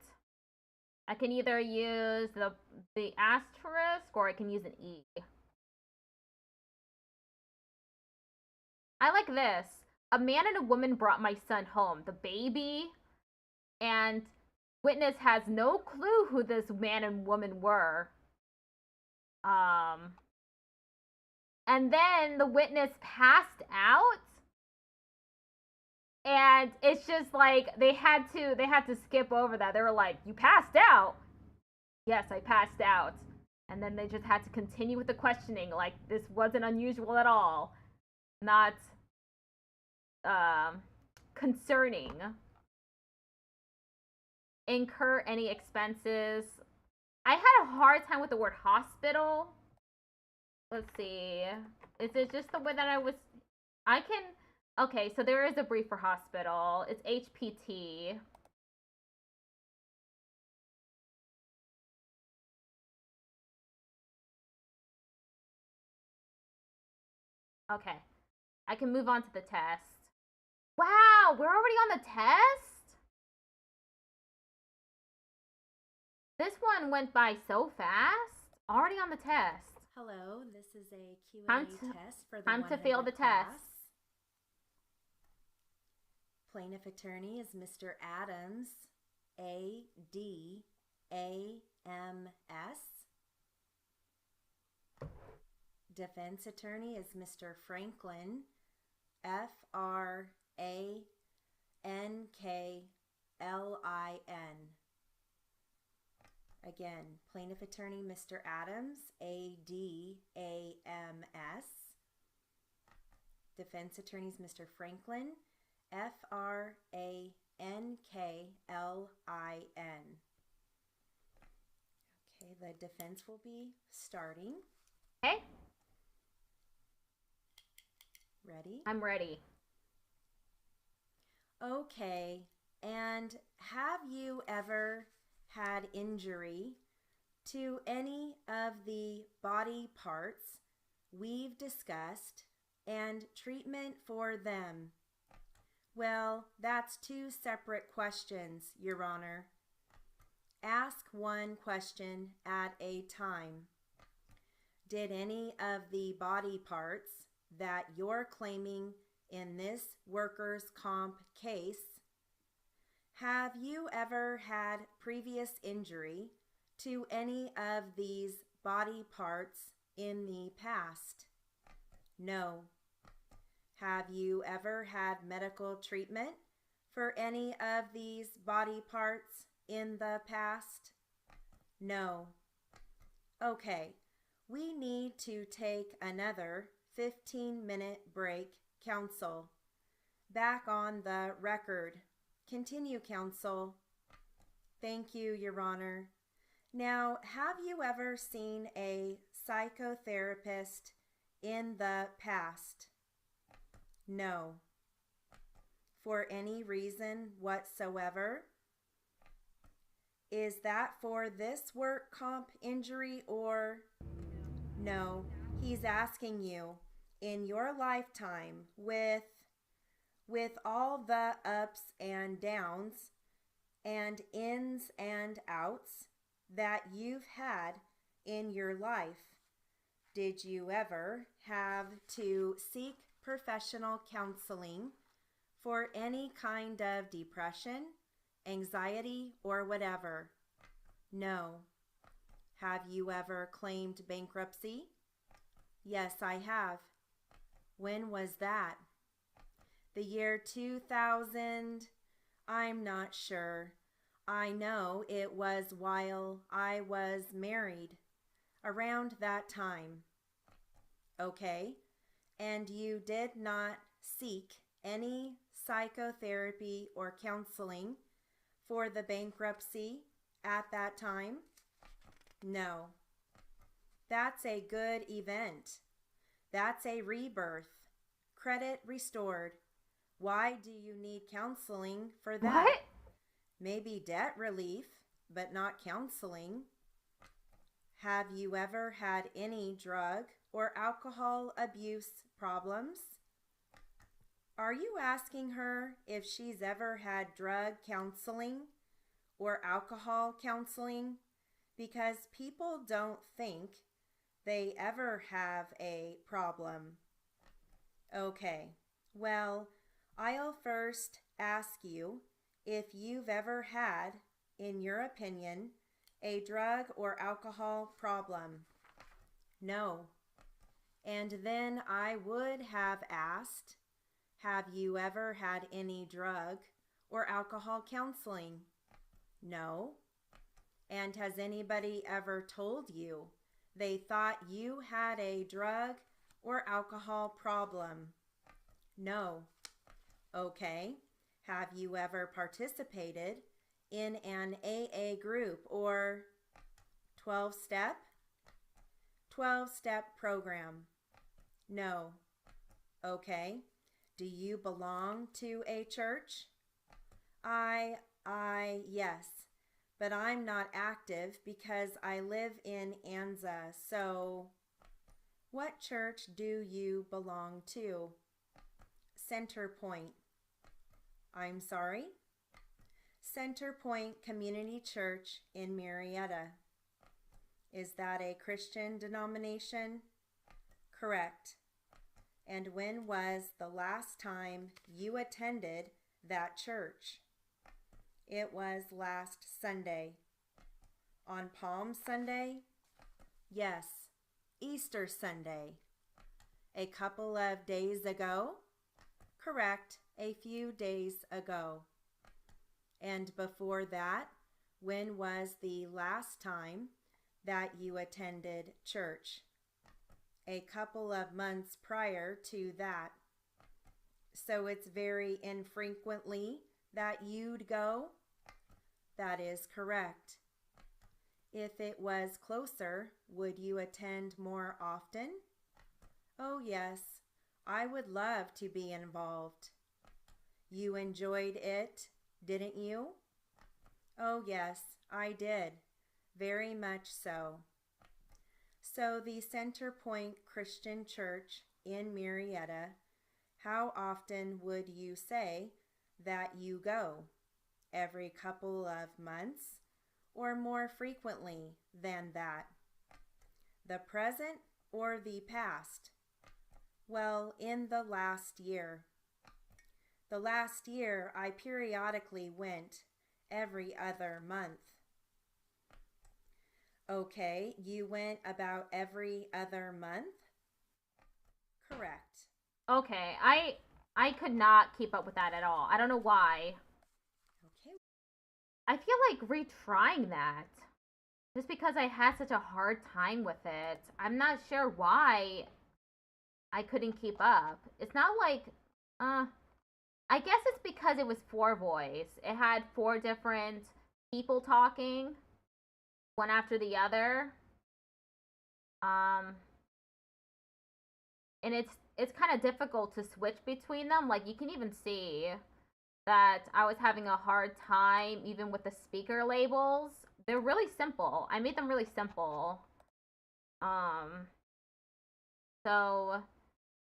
I can either use the asterisk or I can use an E. I like this. A man and a woman brought my son home. The baby and witness has no clue who this man and woman were. And then the witness passed out. And it's just like they had to skip over that. They were like, "You passed out?" "Yes, I passed out." And then they just had to continue with the questioning like this wasn't unusual at all. Not concerning. Incur any expenses. I had a hard time with the word hospital. Let's see. Is it just the way that I can... Okay, so there is a brief for hospital. It's HPT. Okay. I can move on to the test. Wow, we're already on the test? This one went by so fast. Already on the test. Hello, this is a Q&A Time to- test for the time to fail the 100 test. class. Plaintiff attorney is Mr. Adams, ADAMS. Defense attorney is Mr. Franklin, FRANKLIN. Again, plaintiff attorney Mr. Adams, ADAMS. Defense attorneys Mr. Franklin, FRANKLIN. Okay, the defense will be starting. Okay, Ready? I'm ready. Okay, and have you ever had injury to any of the body parts we've discussed and treatment for them? Well, that's two separate questions, Your Honor. Ask one question at a time. Did any of the body parts that you're claiming in this workers' comp case, have you ever had previous injury to any of these body parts in the past? No. Have you ever had medical treatment for any of these body parts in the past? No. Okay, we need to take another 15-minute break, counsel. Back on the record. Continue, counsel. Thank you, Your Honor. Now, have you ever seen a psychotherapist in the past? No. For any reason whatsoever? Is that for this work comp injury or? No. He's asking you, in your lifetime, with all the ups and downs and ins and outs that you've had in your life, did you ever have to seek professional counseling for any kind of depression, anxiety, or whatever? No. Have you ever claimed bankruptcy? Yes, I have. When was that? The year 2000? I'm not sure. I know it was while I was married, around that time. Okay, and you did not seek any psychotherapy or counseling for the bankruptcy at that time? No. That's a good event. That's a rebirth. Credit restored. Why do you need counseling for that? What? Maybe debt relief, but not counseling. Have you ever had any drug or alcohol abuse problems? Are you asking her if she's ever had drug counseling or alcohol counseling? Because people don't think they ever have a problem. Okay, well, I'll first ask you if you've ever had, in your opinion, a drug or alcohol problem. No. And then I would have asked, have you ever had any drug or alcohol counseling? No. And has anybody ever told you they thought you had a drug or alcohol problem? No. Okay. Have you ever participated in an AA group or 12-step? 12-step program? No. Okay. Do you belong to a church? Yes. But I'm not active because I live in Anza, so... What church do you belong to? Center Point. I'm sorry? Center Point Community Church in Marietta. Is that a Christian denomination? Correct. And when was the last time you attended that church? It was last Sunday. On Palm Sunday? Yes, Easter Sunday. A couple of days ago? Correct, a few days ago. And before that, when was the last time that you attended church? A couple of months prior to that. So it's very infrequently that you'd go? That is correct. If it was closer, would you attend more often? Oh yes, I would love to be involved. You enjoyed it, didn't you? Oh yes, I did. Very much so. So the Center Point Christian Church in Marietta, how often would you say that you go? Every couple of months or more frequently than that? The present or the past? Well, in the last year. The last year I periodically went every other month. Okay, you went about every other month? Correct. Okay, I could not keep up with that at all. I don't know why. Okay. I feel like retrying that. Just because I had such a hard time with it. I'm not sure why I couldn't keep up. It's not like, I guess it's because it was 4 voice. It had 4 different people talking, one after the other. And it's kind of difficult to switch between them. Like, you can even see that I was having a hard time even with the speaker labels. They're really simple. I made them really simple. So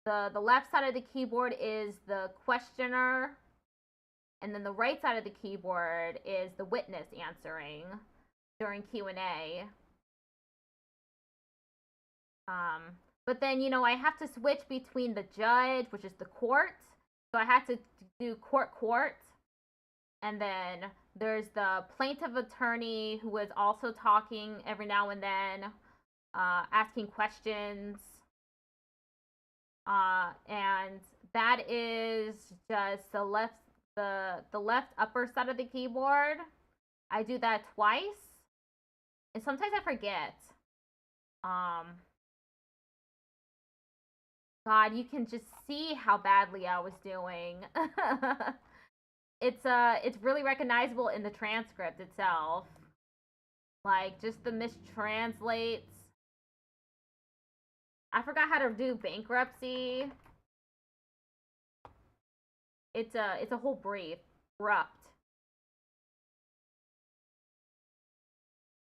the left side of the keyboard is the questioner, and then the right side of the keyboard is the witness answering during Q&A. But then, you know, I have to switch between the judge, which is the court. So I had to do court. And then there's the plaintiff attorney who is also talking every now and then, asking questions. And that is just the left upper side of the keyboard. I do that twice. And sometimes I forget. God, you can just see how badly I was doing. It's really recognizable in the transcript itself. Like, just the mistranslates. I forgot how to do bankruptcy. It's a whole brief. Abrupt.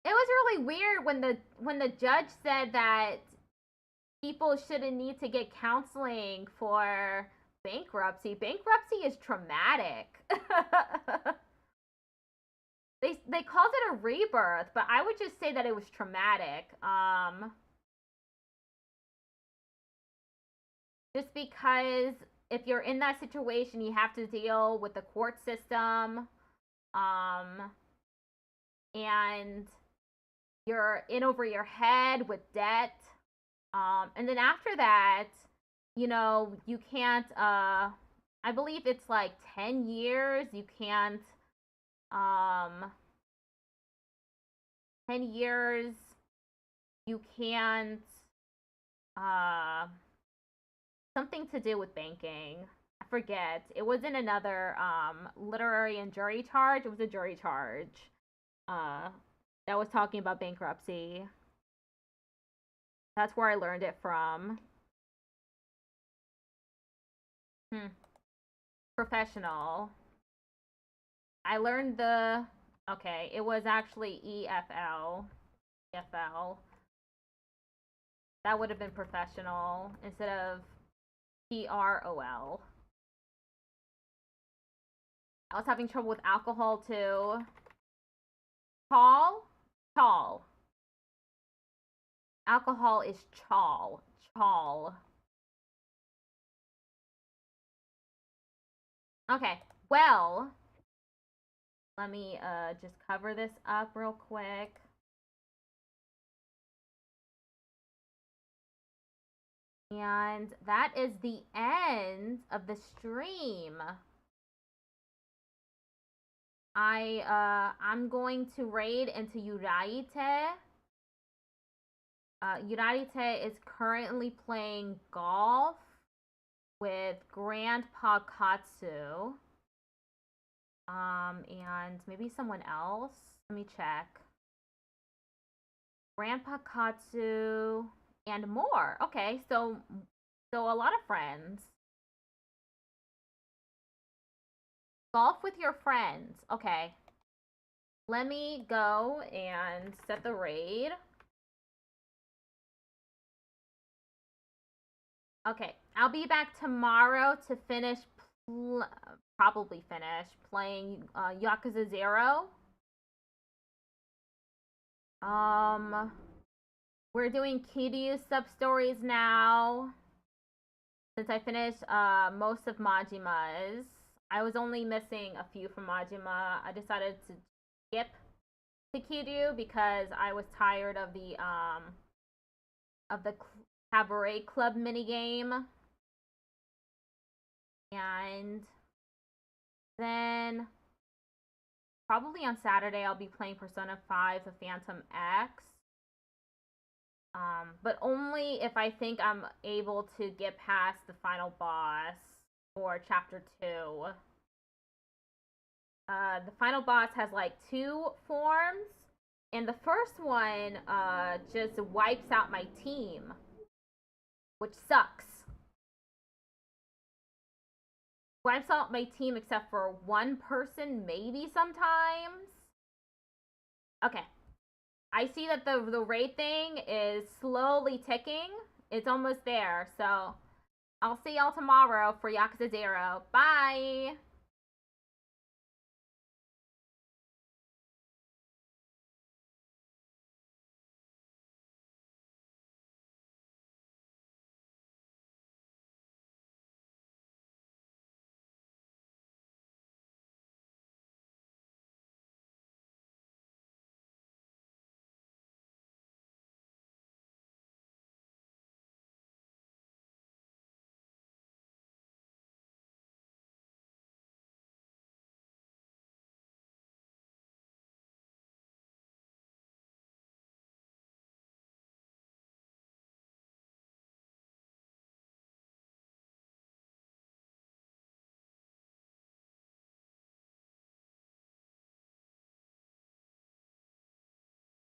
It was really weird when the judge said that people shouldn't need to get counseling for bankruptcy. Bankruptcy is traumatic. They called it a rebirth, but I would just say that it was traumatic. Just because if you're in that situation, you have to deal with the court system, and you're in over your head with debt. And then after that, you know, you can't, I believe it's like 10 years, you can't, 10 years, you can't, something to do with banking. I forget. It wasn't another, literary and jury charge. It was a jury charge, that was talking about bankruptcy. That's where I learned it from. Professional. I learned okay, it was actually EFL. EFL. That would have been professional instead of PROL. I was having trouble with alcohol too. Tall? Tall. Alcohol is chal. Chal. Okay, well, let me just cover this up real quick. And that is the end of the stream. I'm going to raid into Yuraite. Yuraite is currently playing golf with Grandpa Katsu. And maybe someone else. Let me check. Grandpa Katsu and more. Okay, so a lot of friends. Golf with your friends. Okay. Let me go and set the raid. Okay, I'll be back tomorrow to finish, probably finish playing Yakuza 0. We're doing Kiryu sub-stories now. Since I finished most of Majima's. I was only missing a few from Majima. I decided to skip to Kiryu because I was tired of the Cabaret Club minigame. And then probably on Saturday I'll be playing Persona 5 The Phantom X. But only if I think I'm able to get past the final boss for chapter 2. The final boss has like 2 forms, and the first one just wipes out my team, which sucks. Wipes out my team except for one person, maybe sometimes. Okay. I see that the raid thing is slowly ticking. It's almost there, so I'll see y'all tomorrow for Yakuza 0. Bye!